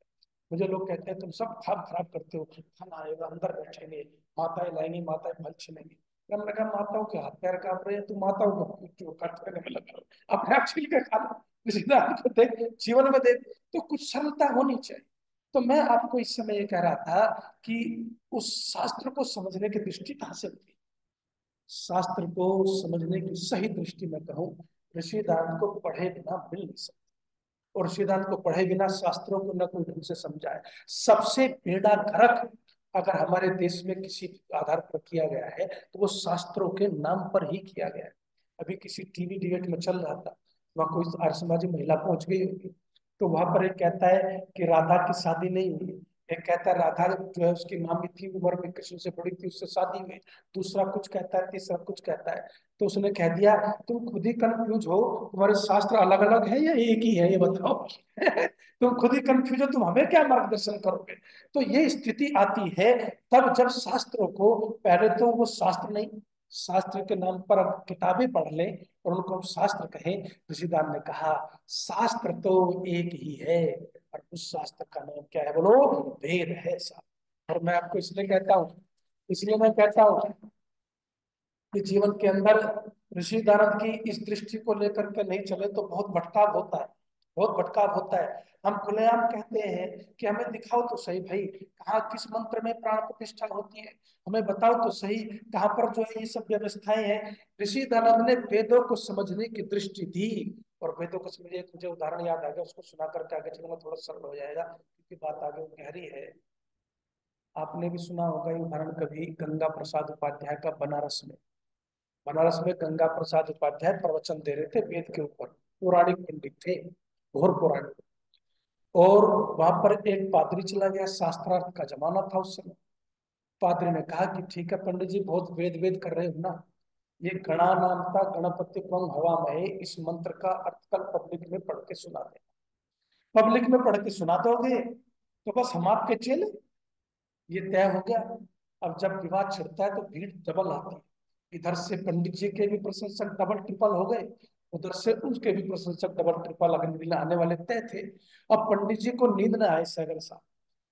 Speaker 2: मुझे लोग कहते हैं तुम सब खाना खराब करते हो, खाना आएगा अंदर बैठेंगे, माताएं लाएंगी, माताएं फल छीनेंगी। जब मैंने कहा माताओं के हाथ पैर कांप रहे हैं, तुम माताओं को जो खर्च करने में लगा रहो, अपने आप छील के खा लो। रिश्तेदार को देख, जीवन में देख, तो कुछ सरलता होनी चाहिए। तो मैं आपको इस समय ये कह रहा था कि उस शास्त्र को समझने की दृष्टि कहां से होती है। शास्त्र को समझने की सही दृष्टि में कहूं, ऋषिदान को पढ़े बिना मिल नहीं सकती। और ऋषिदान को पढ़े बिना शास्त्रों को न कोई ढंग से समझाए। सबसे बेड़ा गर्क अगर हमारे देश में किसी आधार पर किया गया है तो वो शास्त्रों के नाम पर ही किया गया है। अभी किसी टीवी डिबेट में चल रहा था, वहां कोई आर्य समाजी महिला पहुंच गई होगी, तो वहां पर एक कहता है कि राधा की शादी नहीं हुई, एक कहता है राधा जो है उसकी मामी थी उम्र में कृष्ण से बड़ी थी उससे शादी हुई, दूसरा कुछ कहता है, तीसरा कुछ कहता है। तो उसने कह दिया तुम खुद ही कंफ्यूज हो, तुम्हारे शास्त्र अलग अलग है या एक ही है ये बताओ। तुम खुद ही कंफ्यूज हो, तुम हमें क्या मार्गदर्शन करोगे? तो ये स्थिति आती है तब जब शास्त्रों को, पहले तो वो शास्त्र नहीं, शास्त्र के नाम पर अब किताबें पढ़ ले और उनको हम शास्त्र कहें। ऋषिदान ने कहा शास्त्र तो एक ही है, और उस शास्त्र का नाम क्या है बोलो? वेद है शास्त्र। और मैं आपको इसलिए कहता हूं, इसलिए मैं कहता हूं कि जीवन के अंदर ऋषि नारद की इस दृष्टि को लेकर के नहीं चले तो बहुत भटकाव होता है, बहुत भटकाव होता है। हम खुलेआम कहते हैं कि हमें दिखाओ तो सही भाई, कहाँ किस मंत्र में प्राण प्रतिष्ठा होती है, हमें बताओ तो सही कहाँ पर जो है ये सब व्यवस्थाएं हैं। ऋषि नारद ने वेदों को समझने की दृष्टि दी। और वेदों को समझे, एक मुझे उदाहरण याद आ गया, उसको सुना करके आगे चलूंगा, थोड़ा सरल हो जाएगा क्योंकि बात आगे गहरी है। आपने भी सुना होगा ये उदाहरण कभी, गंगा प्रसाद उपाध्याय का बनारस में। बनारस में गंगा प्रसाद उपाध्याय प्रवचन दे रहे थे वेद के ऊपर, पौराणिक पंडित थे, घोर पौराणिक। और वहां पर एक पादरी चला गया, शास्त्रार्थ का जमाना था उस समय। पादरी ने कहा कि ठीक है पंडित जी, बहुत वेद वेद कर रहे हो ना, ये गणा नाम था गणपति पं हवा महे, इस मंत्र का अर्थ कल पब्लिक में पढ़ के सुना दे। पब्लिक में पढ़ के सुना दोगे तो बस हम आपके चेले, ये तय हो गया। अब जब विवाद छिड़ता है तो भीड़ डबल आती है। इधर से पंडित जी के भी प्रशंसक डबल ट्रिपल हो गए, उधर से उसके भी प्रशंसक डबल ट्रिपल अगले आने वाले तय थे। अब पंडित जी को नींद ना आए सगर साहब,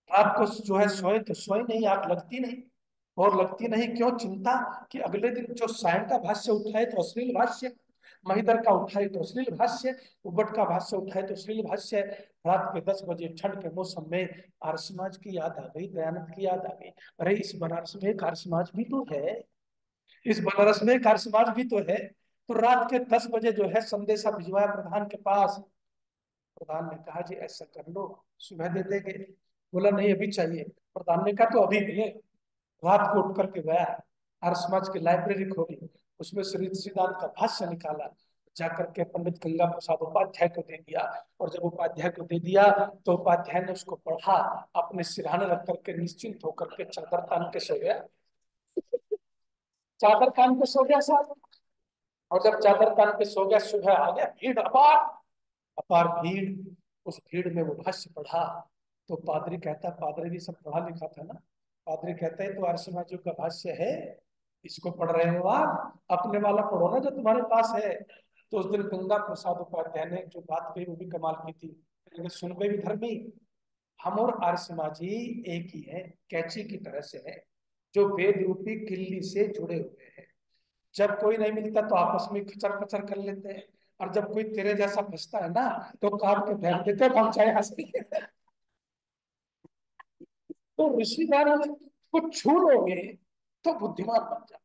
Speaker 2: रात को जो है सोए तो सोए नहीं, आंख लगती नहीं। और लगती नहीं क्यों? चिंता कि अगले दिन जो सायं का भाष्य उठाए तो अश्लील भाष्य, महिधर का उठाए तो अश्लील भाष्य, उबट का भाष्य उठाए तो अश्लील भाष्य। रात के 10 बजे ठंड के मौसम में आर्य समाज की याद आ गई, दयानंद की याद आ गई। अरे इस बनारस में एक आर्य समाज भी तो है, इस बनारस में एक आर्य समाज भी तो है। तो रात के 10 बजे जो है संदेशा भिजवाया प्रधान के पास। प्रधान ने कहा जी ऐसा कर लो, सुबह दे देंगे। बोला नहीं अभी चाहिए। प्रधान ने कहा तो अभी नहीं। रात को उठ करके गया, आर्य समाज की लाइब्रेरी खोली, उसमें श्री सिद्धांत का भाष्य निकाला, जाकर के पंडित गंगा प्रसाद उपाध्याय को दे दिया। और जब उपाध्याय को दे दिया तो उपाध्याय ने उसको पढ़ा, अपने सिरहाने रख करके निश्चिंत होकर के चादर तान के सो गया। चादर तान के सो गया साहब। और जब चादर तान के सो गया, सुबह आ गया, भीड़ अपार, अपार भीड़। उस भीड़ में वो भाष्य पढ़ा। तो पादरी कहता, पादरी भी सब पढ़ा लिखा था ना, पादरी कहता है तो आर्य समाजियों का भाष्य है, इसको पढ़ रहे हो आप, अपने वाला पढ़ो ना जो तुम्हारे पास है। तो उस दिन गंगा प्रसाद उपाध्याय ने जो बात कही वो भी कमाल की थी, लेकिन सुन पे भी धर्मी। हम और आर्य समाजी एक ही है, कैची की तरह से है, जो वेद रूपी किल्ली से जुड़े हुए हैं। जब कोई नहीं मिलता तो आपस में खचर पचर कर लेते हैं, और जब कोई तेरे जैसा फंसता है ना तो काट के फेंक देते हैं, हम चाहे हंस के। तो ऋषि नारद को छू लोगे तो बुद्धिमान बन जाओ।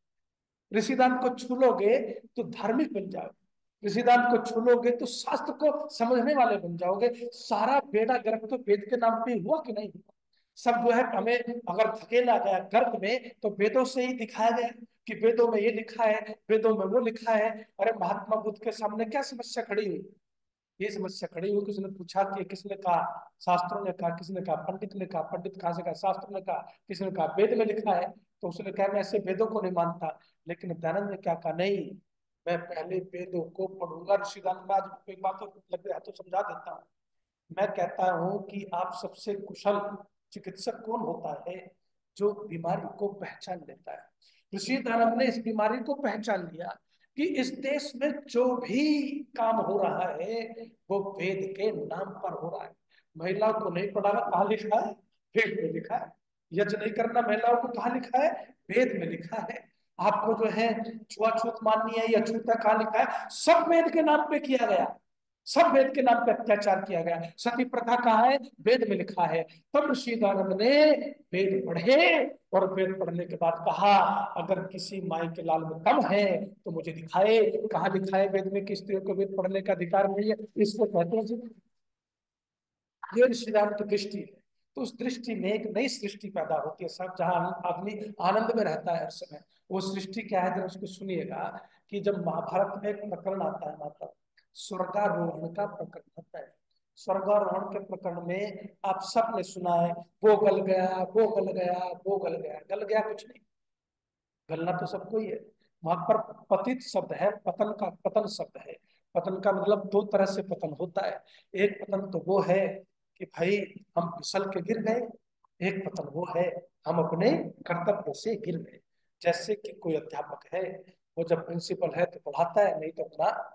Speaker 2: ऋषिदान को छू लोगे तो धार्मिक बन जाओगे, ऋषिदान को छू लोगे तो शास्त्र को समझने वाले बन जाओगे। सारा बेड़ा गर्क तो वेद के नाम पे हुआ कि नहीं हुआ? सब जो है हमें अगर धकेला गया गर्क में तो वेदों से ही दिखाया गया कि वेदों में ये लिखा है, वेदों में वो लिखा है। अरे महात्मा बुद्ध के सामने क्या समस्या खड़ी हुई? ये समस्या खड़ी हुई, किसी ने पूछा कि किसने कहा? शास्त्रों ने कहा। किसने कहा? पंडित ने कहा। पंडित कहाँ से कहा? शास्त्रों ने कहा। किसने कहा? वेद में लिखा है। तो उसने कहा मैं ऐसे वेदों को नहीं मानता। लेकिन दयानंद ने क्या कहा? नहीं, मैं पहले वेदों को पढ़ूंगा। ऋषिदान में आज एक बात तो लग रहा है तो समझा देता हूँ। मैं कहता हूं कि आप सबसे कुशल चिकित्सक कौन होता है? जो बीमारी को पहचान लेता है। ऋषि दानव ने इस बीमारी को पहचान लिया कि इस देश में जो भी काम हो रहा है वो वेद के नाम पर हो रहा है। महिलाओं को नहीं पढ़ाना कहाँ लिखा है? वेद में लिखा है। यज्ञ नहीं करना महिलाओं को कहाँ लिखा है? वेद में लिखा है। आपको जो है छुआछूत माननी है या छूता कहाँ लिखा है? सब वेद के नाम पे किया गया। सब वेद के नाम पे अत्याचार किया गया। सती प्रथा कहाँ है? वेद में लिखा है। तब ऋषि दानव ने वेद पढ़े और वेद पढ़ने के बाद कहा अगर किसी माई के लाल में दम है तो मुझे दिखाए। कहाँ लिखा है वेद में कि स्त्रियों को वेद पढ़ने का अधिकार नहीं है? इसको कहते हैं ये ऋषि दानव की दृष्टि है। तो उस दृष्टि में एक नई सृष्टि पैदा होती है सब, जहां आदमी आनंद में रहता है हर समय। वो सृष्टि क्या है जरा उसको सुनिएगा। कि जब महाभारत में एक प्रकरण आता है माता, स्वर्गारोहण का प्रकरण होता है। स्वर्गारोहण के प्रकरण में आप सब ने सुना है, वो गल गया, वो गल गया, वो गल गया। गल गया कुछ नहीं, गलना तो सबको ही है। वहां पर पतित शब्द है, पतन का पतन शब्द है। पतन का मतलब दो तरह से पतन होता है। एक पतन तो वो है कि भाई हम फिसल के गिर गए। एक पतन वो है हम अपने कर्तव्य से गिर गए। जैसे कि कोई अध्यापक है, वो जब प्रिंसिपल है तो पढ़ाता है, नहीं तो अपना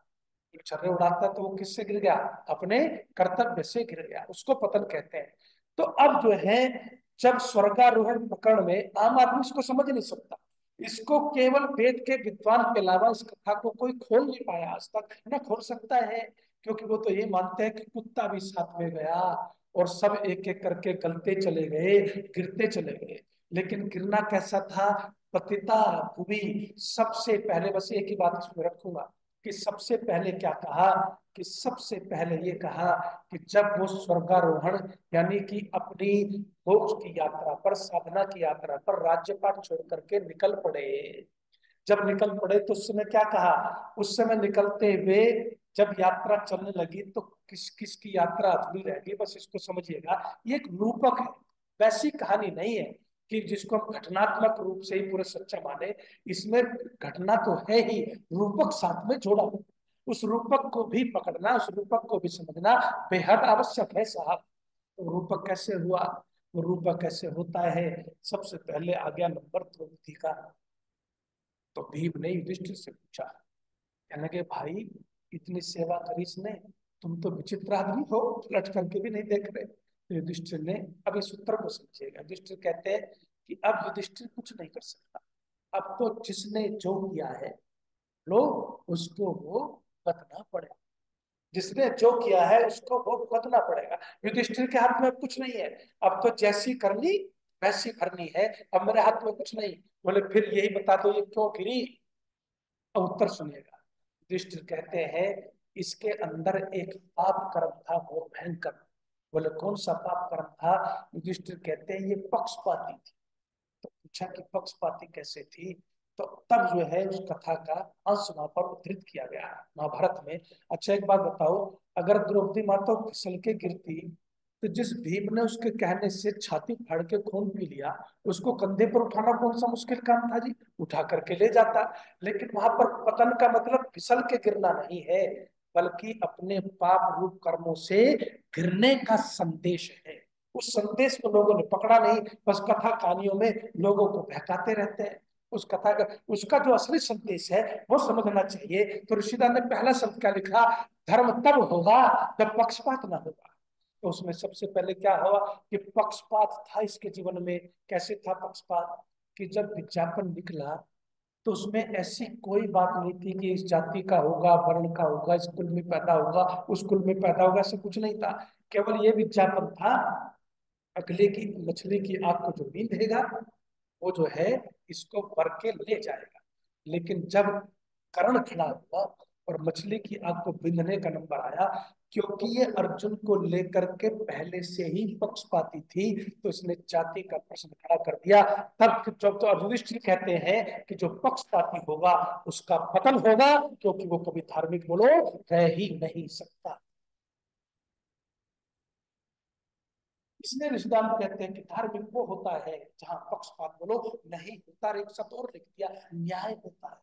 Speaker 2: छर्रे उड़ाता है। तो वो किससे गिर गया? अपने कर्तव्य से गिर गया, उसको पतन कहते हैं। तो अब जो है जब स्वर्गारोहण प्रकरण में आम आदमी इसको समझ नहीं सकता। इसको केवल वेद के विद्वान के अलावा इस कथा को कोई खोल नहीं पाया आज तक, न खोल सकता है। क्योंकि वो तो ये मानते हैं कि कुत्ता भी साथ में गया और सब एक एक करके गलते चले गए, गिरते चले गए। लेकिन गिरना कैसा था? पतिता भूमि। सबसे पहले बस एक ही बात इसमें रखूंगा कि सबसे पहले क्या कहा? कि सबसे पहले ये कहा कि जब वो स्वर्गारोहण यानी कि अपनी मोक्ष की यात्रा पर, साधना की यात्रा पर राज्यपाट छोड़ करके निकल पड़े। जब निकल पड़े तो उस समय क्या कहा? उस समय निकलते हुए जब यात्रा चलने लगी तो किस किस की यात्रा अधूरी रह गई, बस इसको समझिएगा। ये एक रूपक है, वैसी कहानी नहीं है कि जिसको हम घटनात्मक रूप से ही पूरे सच्चा माने। इसमें घटना तो है ही, रूपक साथ में जोड़ा हुआ। उस रूपक को भी पकड़ना, उस रूपक को भी समझना बेहद आवश्यक है साहब। तो रूपक कैसे हुआ? वो रूपक कैसे होता है? सबसे पहले आ गया नंबर द्रौपदी का। तो भीम ने युधिष्ठिर से पूछा, कहने के भाई इतनी सेवा करी इसने, तुम तो विचित्र आदमी हो, लट करके भी नहीं देख रहे। तो युधिष्ठिर ने, अब इस उत्तर को समझिएगा, युधिष्ठिर कहते हैं कि अब युधिष्ठिर कुछ नहीं कर सकता। अब तो जिसने जो किया है लो उसको वो भुगतना पड़ेगा। जिसने जो किया है उसको वो भुगतना पड़ेगा। युधिष्ठिर के हाथ में कुछ नहीं है। अब तो जैसी करनी वैसी भरनी है। अब मेरे हाथ में कुछ नहीं। बोले फिर यही बता दो ये क्यों गिरी? अब उत्तर सुनिएगा। युधिष्ठिर कहते हैं इसके अंदर एक पाप कर्म था वो भयंकर। बोले कौन सा पाप कर्म था? युधिष्ठिर कहते हैं ये पक्षपाती थी। तो पूछा कि पक्षपाती कैसे थी? तो तब जो है उस कथा का अंश वहां पर उद्धृत किया गया है महाभारत में। अच्छा एक बात बताओ, अगर द्रौपदी माता फिसल के गिरती तो जिस भीम ने उसके कहने से छाती फाड़ के खून पी लिया, उसको कंधे पर उठाना कौन सा मुश्किल काम था जी? उठा करके ले जाता। लेकिन वहां पर पतन का मतलब फिसल के गिरना नहीं है, बल्कि अपने पाप रूप कर्मों से गिरने का संदेश है। उस संदेश को लोगों ने पकड़ा नहीं, बस कथा कहानियों में लोगों को बहकाते रहते हैं। उस कथा का, उसका जो असली संदेश है वो समझना चाहिए। तो ऋषिदान ने पहला शब्द क्या लिखा? धर्म तब होगा जब पक्षपात ना होगा। तो उसमें सबसे पहले क्या हुआ कि पक्षपात था इसके जीवन में। कैसे था पक्षपात? कि जब विज्ञापन निकला तो उसमें ऐसी कोई बात नहीं थी कि इस जाति का होगा, वर्ण का होगा, इस कुल में पैदा होगा, उस कुल में पैदा होगा, ऐसा कुछ नहीं था। केवल ये विज्ञापन था अगले की मछली की आंख को जो नींद देगा वो जो है इसको भर के ले जाएगा। लेकिन जब कर्ण खड़ा हुआ और मछली की आग को बिंदने का नंबर आया, क्योंकि ये अर्जुन को लेकर के पहले से ही पक्षपाती थी, तो इसने जाति का प्रश्न खड़ा कर दिया। तब जब तो युधिष्ठिर कहते हैं कि जो पक्षपाती होगा उसका पतन होगा, क्योंकि वो कभी धार्मिक बोलो रह ही नहीं सकता। इसलिए ऋषिदान कहते हैं कि धार्मिक वो होता है जहां पक्षपात बोलो नहीं होता। एक शब्द और लिख दिया, न्याय होता है।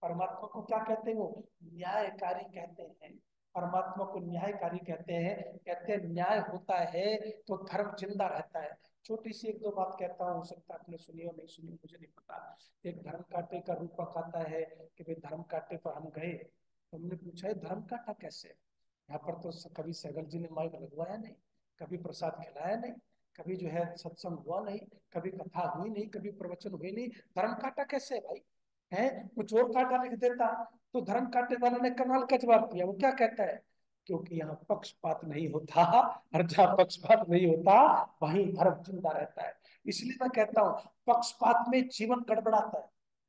Speaker 2: परमात्मा को क्या कहते हैं? वो न्यायकारी कहते हैं। परमात्मा को न्यायकारी कहते हैं न्याय होता है तो धर्म जिंदा रहता है। छोटी सी एक दो बात कहता हूँ, हो सकता है आपने सुनी हो नहीं सुनी हो, मुझे नहीं पता। एक धर्म कांटे का रूपक आता है कि भाई धर्म कांटे पर हम गए, तो हमने पूछा है धर्म कांटा कैसे? यहाँ पर तो कभी सहगल जी ने माइक लगवाया नहीं, कभी प्रसाद खिलाया नहीं, कभी जो है सत्संग हुआ नहीं, कभी कथा हुई नहीं, कभी प्रवचन हुई नहीं, धर्म कांटा कैसे है भाई? है कुछ और कांटा लिख देता। तो धर्म कांटे वाले ने कमाल का जवाब दिया। वो क्या कहता है? क्योंकि यहाँ पक्षपात नहीं होता, और जहाँ पक्षपात नहीं होता वहीं धर्म जिंदा रहता है। इसलिए मैं कहता हूँ पक्षपात में जीवन गड़बड़ाता है,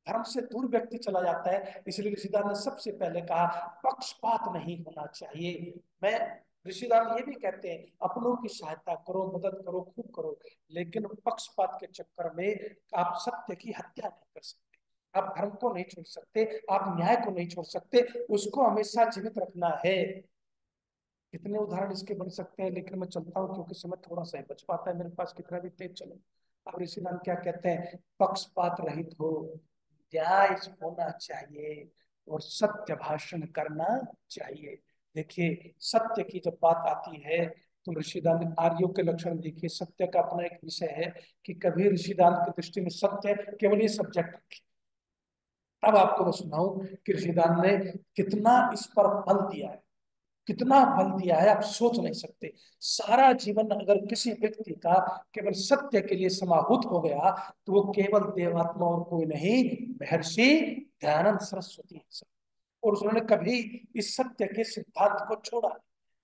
Speaker 2: धर्म से दूर व्यक्ति चला जाता है। इसलिए ऋषिदान ने सबसे पहले कहा पक्षपात नहीं होना चाहिए। मैं ऋषिदान ये भी कहते हैं अपनों की सहायता करो, मदद करो, खूब करो, लेकिन पक्षपात के चक्कर में आप सत्य की हत्या नहीं कर सकते, आप धर्म को नहीं छोड़ सकते, आप न्याय को नहीं छोड़ सकते, उसको हमेशा जीवित रखना है। कितने उदाहरण इसके बन सकते हैं, लेकिन मैं चलता हूँ क्योंकि समय थोड़ा सा ही बच पाता है मेरे पास, कितना भी तेज चलो। अब ऋषिदान क्या कहते हैं? पक्षपात रहित हो, न्याय होना चाहिए और सत्य भाषण करना चाहिए। देखिए सत्य की जब बात आती है तो ऋषिदान ने आर्यों के लक्षण देखिए। सत्य का अपना एक विषय है कि कभी ऋषिदान की दृष्टि में सत्य केवल ये सब्जेक्ट रखे। अब आपको मैं सुनाऊं कि ऋषिदान ने कितना इस पर बल दिया है, कितना बल दिया है, आप सोच नहीं सकते। सारा जीवन अगर किसी व्यक्ति का केवल सत्य के लिए समाहूत हो गया तो वो केवल देवात्मा और कोई नहीं, महर्षि दयानंद सरस्वती है। और उन्होंने कभी इस सत्य के सिद्धांत को छोड़ा,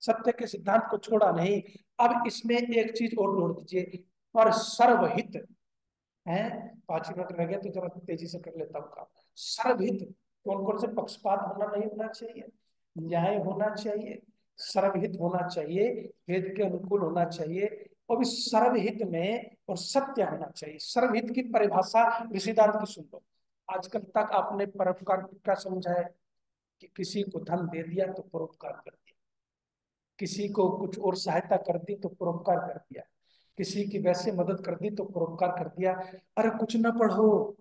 Speaker 2: सत्य के सिद्धांत को छोड़ा नहीं। अब इसमें एक चीज और जोड़ दीजिए, पर सर्वहित है। 5 मिनट रह गए तो जरा तेजी से कर लेता हूँ काम। सर्वहित कौन कौन से पक्षपात होना नहीं होना चाहिए? न्याय होना चाहिए, सर्वहित होना चाहिए, वेद के अनुकूल होना चाहिए, और इस सर्वहित में और सत्य होना चाहिए। सर्वहित की परिभाषा ऋषिदान की सुन लो। आजकल तक आपने परोपकार क्या समझा है? कि किसी को धन दे दिया तो परोपकार कर दिया, किसी को कुछ और सहायता कर दी तो परोपकार कर दिया, किसी की वैसे मदद कर दी तो परोपकार कर दिया। अरे कुछ न पढ़ो,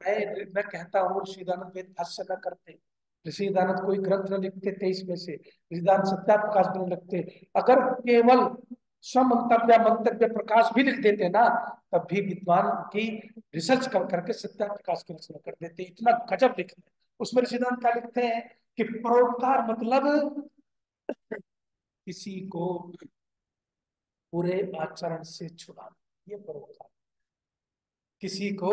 Speaker 2: मैं कहता हूँ ऋषिदानंद वेद भाष्य न करते, ऋषिदानंद कोई ग्रंथ न लिखते 23 में से, ऋषिदान सत्या प्रकाश भी नहीं लिखते, अगर केवल स्वमंतव्य मंतव्य प्रकाश भी लिख देते ना, तब भी विद्वान की रिसर्च कर करके सत्या प्रकाश की रचना कर देते, इतना गजब लिखते हैं। उसमें ऋषिदान क्या लिखते हैं कि परोपकार मतलब किसी को बुरे आचरण से छुड़ाना, ये परोपकार। किसी को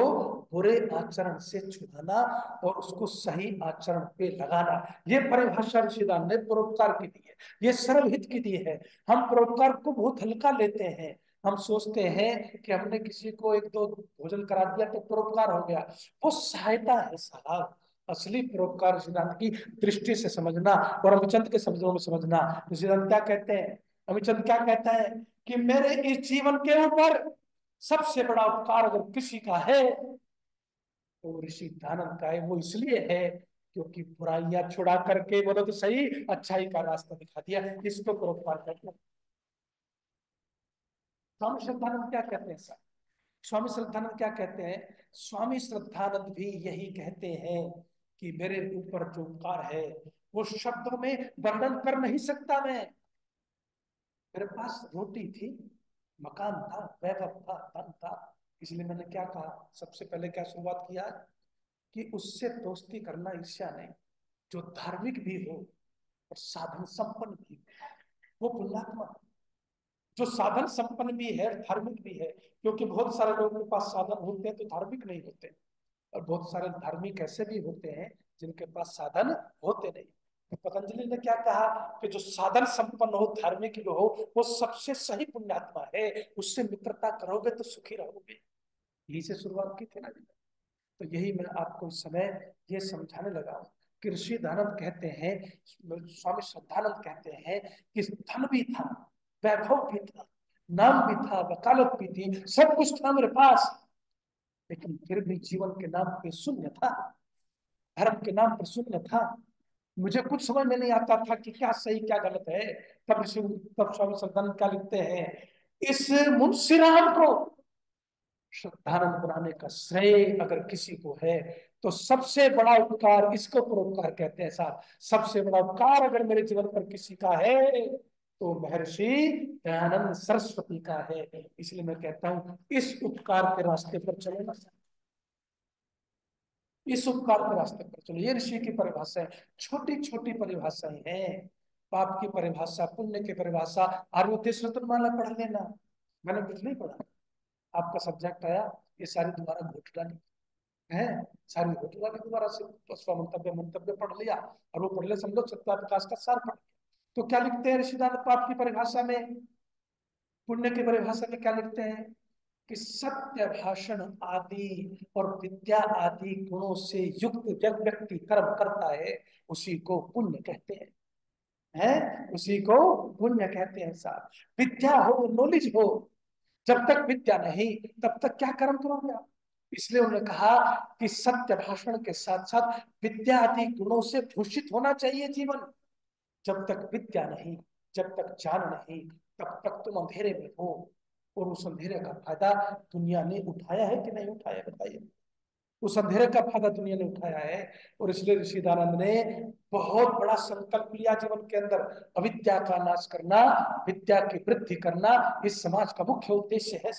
Speaker 2: बुरे आचरण से छुड़ाना और उसको सही आचरण पे लगाना, ये परिभाषा ऋषिदान ने परोपकार की दी है, ये सर्वहित की दी है। हम परोपकार को बहुत हल्का लेते हैं, हम सोचते हैं कि हमने किसी को एक दो भोजन करा दिया तो परोपकार हो गया। वो सहायता है साहब। असली परोपकार ऋषिदान की दृष्टि से समझना और अमिचंद के शब्दों में समझना। ऋषिदान क्या कहते हैं? अमिचंद क्या कहता है कि मेरे इस जीवन के ऊपर सबसे बड़ा उपकार अगर किसी का है तो ऋषि दानव का है। वो इसलिए है क्योंकि बुराइयां छुड़ा करके, बोलो तो सही, अच्छाई का रास्ता दिखा दिया, इसको परोपकार करना। स्वामी श्रद्धानंद क्या कहते हैं सर? स्वामी श्रद्धानंद क्या कहते हैं? स्वामी श्रद्धानंद भी यही कहते हैं कि मेरे ऊपर जो उपकार है वो शब्दों में वर्णन कर नहीं सकता मैं। मेरे पास रोटी थी, मकान था, वैभव था, धन था, इसलिए मैंने क्या कहा? सबसे पहले क्या शुरुआत किया कि उससे दोस्ती करना ईर्ष्या नहीं, जो धार्मिक भी हो और साधन संपन्न भी हो, वो पुण्यात्मा। जो साधन संपन्न भी है, धार्मिक भी है, क्योंकि बहुत सारे लोगों के पास साधन होते हैं तो धार्मिक नहीं होते, और बहुत सारे धार्मिक ऐसे भी होते हैं जिनके पास साधन होते नहीं। तो पतंजलि ने क्या कहा कि जो साधन संपन्न हो, धार्मिक जो हो, वो सबसे सही पुण्यात्मा है, उससे मित्रता करोगे तो सुखी रहोगे। यही से शुरुआत की थी ना। तो यही मैं आपको इस समय ये समझाने लगा हूं कि ऋषि दानव कहते हैं, स्वामी श्रद्धानंद कहते हैं कि धन भी था, वैभव भी था, नाम भी था, वकालत भी थी, सब कुछ था मेरे पास, लेकिन फिर भी जीवन के नाम पे शून्य था, धर्म के नाम पर शून्य था। मुझे कुछ समझ में नहीं आता था कि क्या सही क्या गलत है। तब स्वामी श्रद्धानंद क्या लिखते हैं, इस मुंशीराम को शुद्धानंद बनाने का श्रेय अगर किसी को है तो सबसे बड़ा उपकार इसको परोपकार कहते हैं साहब। सबसे बड़ा उपकार अगर मेरे जीवन पर किसी का है तो महर्षि दयानंद सरस्वती का है। इसलिए मैं कहता हूं इस उपकार के रास्ते पर चलो ना, इस उपकार के रास्ते पर चलो। ये ऋषि की परिभाषा है, छोटी छोटी परिभाषाएं हैं। पाप की परिभाषा, पुण्य की परिभाषा, आरुद्ध माला पढ़ लेना, मैंने कुछ नहीं पढ़ा। आपका सब्जेक्ट आया, ये सारी दोबारा घोट डाली है, सारी घोट डाली दोबारा से, तो स्वमंतव्य मंतव्य पढ़ लिया और वो पढ़ ले समझो सत्ता प्रकाश का सार पढ़ लिया। तो क्या लिखते हैं ऋषिदान पाप की परिभाषा में, पुण्य की परिभाषा में क्या लिखते हैं कि सत्य भाषण आदि और विद्या आदि गुणों से युक्त जब व्यक्ति कर्म करता है उसी को पुण्य कहते हैं, उसी को पुण्य कहते हैं साहब। विद्या हो, नॉलेज हो, जब तक विद्या नहीं तब तक क्या कर्म करोगे आप। इसलिए उन्होंने कहा कि सत्य भाषण के साथ साथ विद्या आदि गुणों से भूषित होना चाहिए जीवन। जब तक विद्या नहीं, जब तक ज्ञान नहीं, तब तक तुम अंधेरे में हो, और उस अंधेरे का फायदा दुनिया ने उठाया है कि नहीं उठाया, बताइए। उस अंधेरे का फायदा दुनिया ने उठाया है। और इसलिए ऋषिदानंद ने बहुत बड़ा संकल्प लिया जीवन के अंदर, अविद्या का नाश करना, विद्या की वृद्धि करना, इस समाज का मुख्य उद्देश्य है।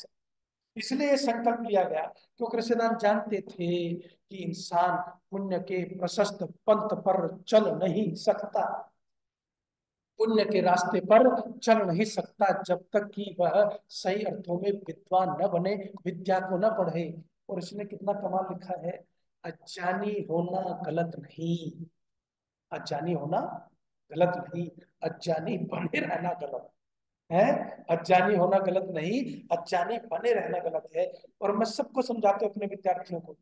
Speaker 2: इसलिए ये संकल्प लिया गया क्योंकि ऋषिदान जानते थे कि इंसान पुण्य के प्रशस्त पंथ पर चल नहीं सकता, पुण्य के रास्ते पर चल नहीं सकता जब तक कि वह सही अर्थों में विद्वान न बने, विद्या को न पढ़े। और इसने कितना कमाल लिखा है, अज्ञानी होना गलत नहीं, अज्ञानी होना गलत नहीं, अज्ञानी बने रहना गलत है। अज्ञानी होना गलत नहीं, अज्ञानी बने रहना गलत है। और मैं सबको समझाता हूँ, अपने विद्यार्थियों को,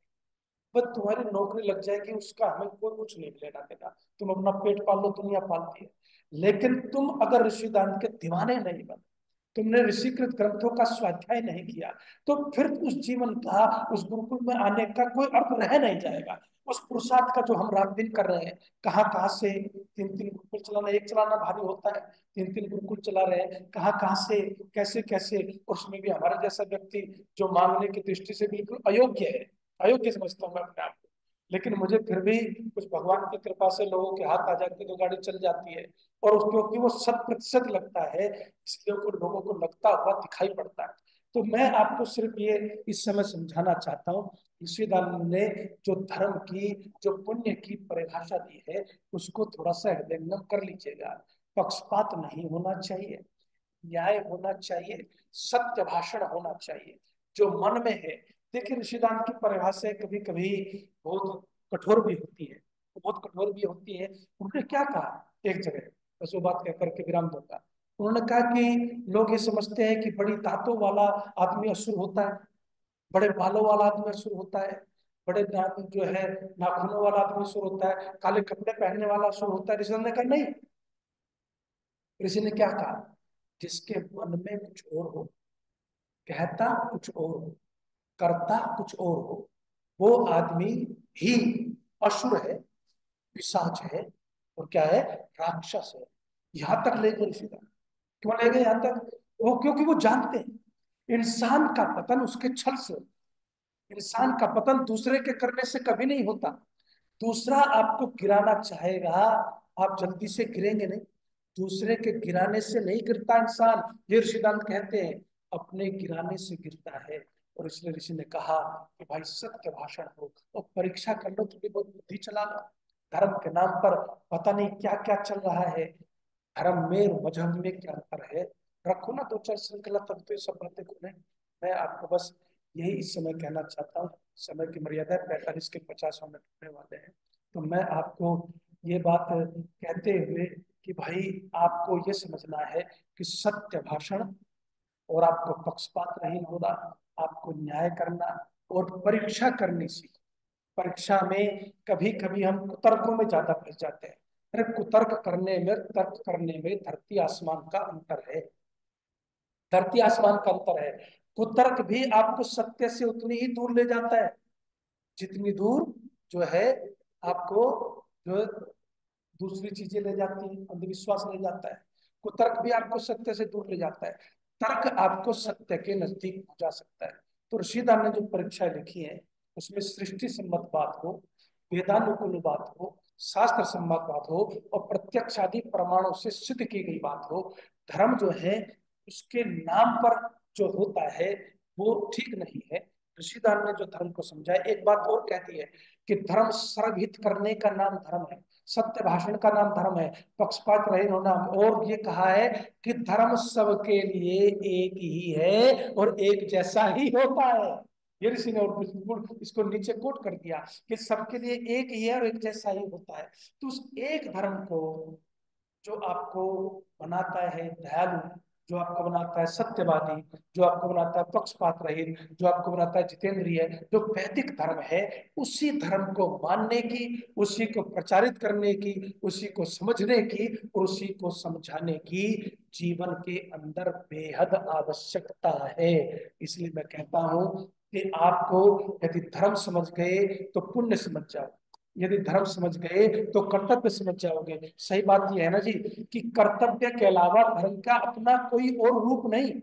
Speaker 2: बस तुम्हारी नौकरी लग जाएगी उसका हमें कोई कुछ नहीं लेना देना, तुम अपना पेट पाल लो, दुनिया पालती है। लेकिन तुम अगर ऋषिदान के दीवाने नहीं बने, तुमने ऋषिकृत ग्रंथों का स्वाध्याय नहीं किया, तो फिर उस जीवन का, उस गुरुकुल में आने का कोई अर्थ रह नहीं जाएगा। उस पुरुषार्थ का जो हम रात दिन कर रहे हैं, कहाँ कहाँ से तीन तीन गुरुकुल चलाना, एक चलाना भारी होता है, तीन तीन गुरुकुल चला रहे हैं, कहाँ कहाँ से कैसे कैसे। और उसमें भी हमारा जैसा व्यक्ति जो मांगने की दृष्टि से बिल्कुल अयोग्य है, अयोग्य समझता हूँ मैं अपने आप को, लेकिन मुझे फिर भी कुछ भगवान की कृपा से लोगों के हाथ आ जाती है तो गाड़ी चल जाती है। और क्योंकि वो 100% लगता है, इसलिए को लोगों को लगता हुआ दिखाई पड़ता है। तो मैं आपको सिर्फ ये इस समय समझाना चाहता हूँ, ऋषिदान ने जो धर्म की, जो पुण्य की परिभाषा दी है, उसको थोड़ा सा हृदयंगम कर लीजिएगा। पक्षपात नहीं होना चाहिए, न्याय होना चाहिए, सत्य भाषण होना चाहिए, जो मन में है। देखिए ऋषिदान की परिभाषा कभी कभी बहुत कठोर भी होती है, बहुत कठोर भी होती है। उन्होंने क्या कहा एक जगह, बस वो बात कह करके विराम दूंगा। उन्होंने कहा कि लोग ये समझते हैं कि बड़ी दांतों वाला आदमी असुर होता है, बड़े बालों वाला आदमी असुर होता है, बड़े दांत जो है नाखूनों वाला आदमी असुर होता है, काले कपड़े पहनने वाला असुर होता है। ऋषि ने कहा नहीं, ऋषि ने क्या कहा, जिसके मन में कुछ और हो, कहता कुछ और हो, करता कुछ और हो, वो आदमी ही असुर है, पिशाच है, और क्या है, राक्षस है। यहां तक ले गए ऋषिदान। क्यों ले गए यहां तक, वो क्योंकि वो जानते हैं इंसान का पतन उसके छल से, इंसान का पतन दूसरे के करने से कभी नहीं होता। दूसरा आपको गिराना चाहेगा, आप जल्दी से गिरेंगे नहीं, दूसरे के गिराने से नहीं गिरता इंसान, ये ऋषिदान कहते हैं, अपने गिराने से गिरता है। और इसलिए ऋषि ने कहा कि भाई सत्य भाषण हो, और परीक्षा कर लो, थोड़ी बहुत बुद्धि चला लो। धर्म के नाम पर पता नहीं क्या क्या चल रहा है, धर्म में और मजहब में क्या अंतर है, रखो ना दो चार श्रृंखला, तब तो ये सब बातें को नहीं। मैं आपको बस यही इस समय कहना चाहता हूँ, समय की मर्यादा 45 के 50 मिनट होने वाले हैं। तो मैं आपको ये बात कहते हुए कि भाई आपको ये समझना है कि सत्य भाषण, और आपको पक्षपात नहीं होना, आपको न्याय करना और परीक्षा करनी सीखो। परीक्षा में कभी कभी हम कुतर्कों में ज्यादा फंस जाते हैं। अरे कुतर्क करने में, तर्क करने में धरती आसमान का अंतर है। धरती आसमान का अंतर है। कुतर्क भी आपको सत्य से उतनी ही दूर ले जाता है जितनी दूर जो है आपको जो दूसरी चीजें ले जाती हैं, अंधविश्वास ले जाता है। कुतर्क भी आपको सत्य से दूर ले जाता है। तर्क आपको सत्य के नजदीक पहुंचा सकता है। तो ऋषिदान ने जो परीक्षा लिखी है उसमें सृष्टि सम्मत बात हो, वेदानुकूल बात हो, शास्त्र सम्मत बात हो और प्रत्यक्ष आदि प्रमाणों से सिद्ध की गई बात हो, धर्म जो है उसके नाम पर जो होता है वो ठीक नहीं है। ऋषिदान ने जो धर्म को समझा, एक बात और कहती है कि धर्म सर्वहित करने का नाम धर्म है, सत्य भाषण का नाम धर्म है, पक्षपात रहित होना। और ये कहा है कि धर्म सबके लिए एक ही है और एक जैसा ही होता है। ये ऋषि ने और बिल्कुल इसको नीचे कोट कर दिया कि सबके लिए एक ही है और एक जैसा ही होता है। तो उस एक धर्म को जो आपको बनाता है दयालु, जो आपको बनाता है सत्यवादी, जो आपको बनाता है पक्षपात रहित, जो आपको बनाता है जितेंद्रिय, जो वैदिक धर्म है, उसी धर्म को मानने की, उसी को प्रचारित करने की, उसी को समझने की और उसी को समझाने की जीवन के अंदर बेहद आवश्यकता है। इसलिए मैं कहता हूं कि आपको यदि धर्म समझ गए तो पुण्य समझ जाओ, यदि धर्म समझ गए तो कर्तव्य समझ जाओगे। सही बात यह है ना जी कि कर्तव्य के अलावा धर्म का अपना कोई और रूप नहीं।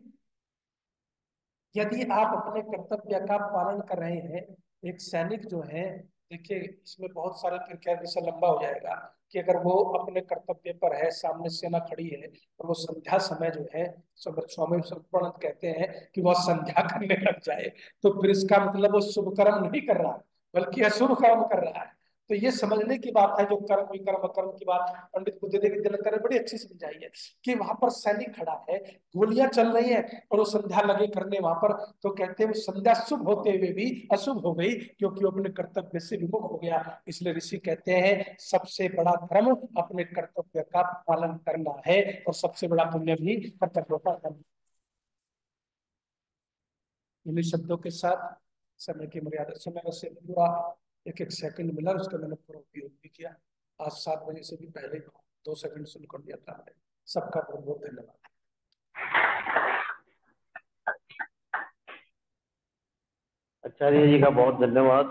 Speaker 2: यदि आप अपने कर्तव्य का पालन कर रहे हैं, एक सैनिक जो है, देखिए इसमें बहुत सारे फिर क्या विषय लंबा हो जाएगा कि अगर वो अपने कर्तव्य पर है, सामने सेना खड़ी है और वो संध्या समय जो है, स्वामी विवेकानंद कहते हैं कि वह संध्या करने लग जाए, तो फिर इसका मतलब वो शुभ कर्म नहीं कर रहा बल्कि अशुभ कर्म कर रहा है। तो ये समझने की बात है, जो कर्म विकर्म कर्म की बात पंडित बुद्धदेव तिलकर ने बड़ी अच्छी समझाई है कि वहां पर सैनिक खड़ा है, गोलियां चल रही है और वो संध्या लगे करने वहां पर, तो कहते हैं वो संध्या शुभ होते हुए भी अशुभ हो गई क्योंकि वो अपने कर्तव्य से विमुख हो गया। इसलिए ऋषि कहते हैं सबसे बड़ा धर्म अपने कर्तव्य का पालन करना है और सबसे बड़ा पुण्य भी कर्तव्य का करना। इन्हीं शब्दों के साथ समय की मर्यादा, समय से पूरा एक एक सेकंड मिला, उसका मैंने पूरा उपयोग भी किया। आज 7 बजे से भी पहले 2 सेकंड शुरू कर दिया था। सबका बहुत बहुत धन्यवाद।
Speaker 1: आचार्य जी का बहुत धन्यवाद।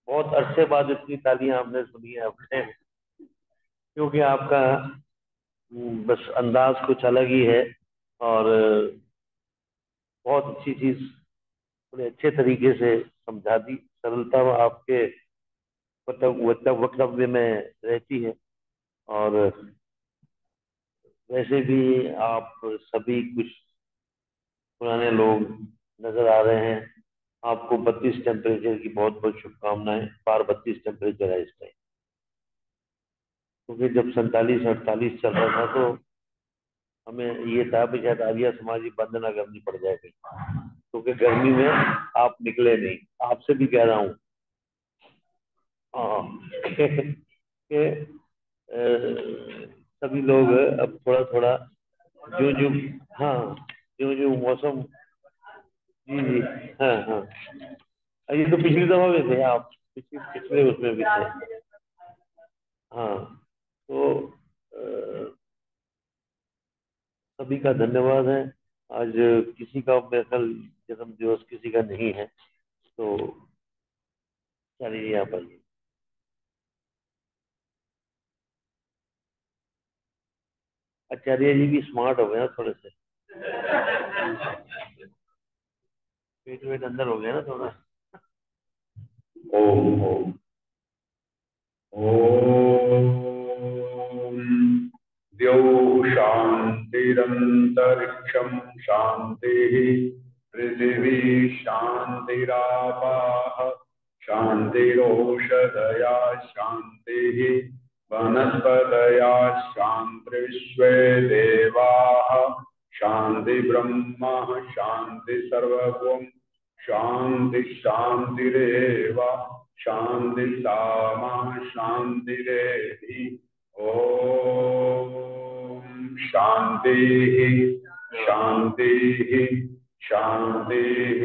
Speaker 1: बहुत अरसे बाद इतनी तालियां आपने सुनी है अपने, क्योंकि आपका बस अंदाज कुछ अलग ही है और बहुत अच्छी चीज बड़े अच्छे तरीके से समझा दी। सरलता आपके वक्तव्य में रहती है और वैसे भी आप सभी कुछ पुराने लोग नजर आ रहे हैं। आपको 32 टेम्परेचर की बहुत बहुत शुभकामनाएं। पार 32 टेम्परेचर है इस टाइम, क्योंकि जब 47 48 चल रहा था तो हमें ये था कि शायद आर्य समाज की बंद ना करनी पड़ जाएगी, क्योंकि गर्मी में आप निकले नहीं। आपसे भी कह रहा हूँ हाँ कि सभी लोग अब थोड़ा थोड़ा जो जो, हाँ, जो जो मौसम, जी जी, हाँ हाँ, ये तो पिछली दफा में थे आप, पिछले उसमें भी थे। हाँ, तो सभी का धन्यवाद है। आज किसी का मेरे ख्याल जन्म दिवस किसी का नहीं है, तो चलिए आप आइए। आचार्य जी भी स्मार्ट हो गए ना थोड़े से, पेट वेट अंदर हो गया ना थोड़ा। ओम ओम ओम। द्यौः शान्तिरन्तरिक्षं शान्तिः, पृथिवी शान्तिरापाः शान्तिरोषधया शान्तिः, वनस्पतयः शान्तिर्विश्वे देवाः शान्ति ब्रह्म शान्ति सर्वभौम शान्ति शान्तिरेव शान्ति सामा शान्तिरेधि। ओम शान्तिः शान्तिः शान्तिः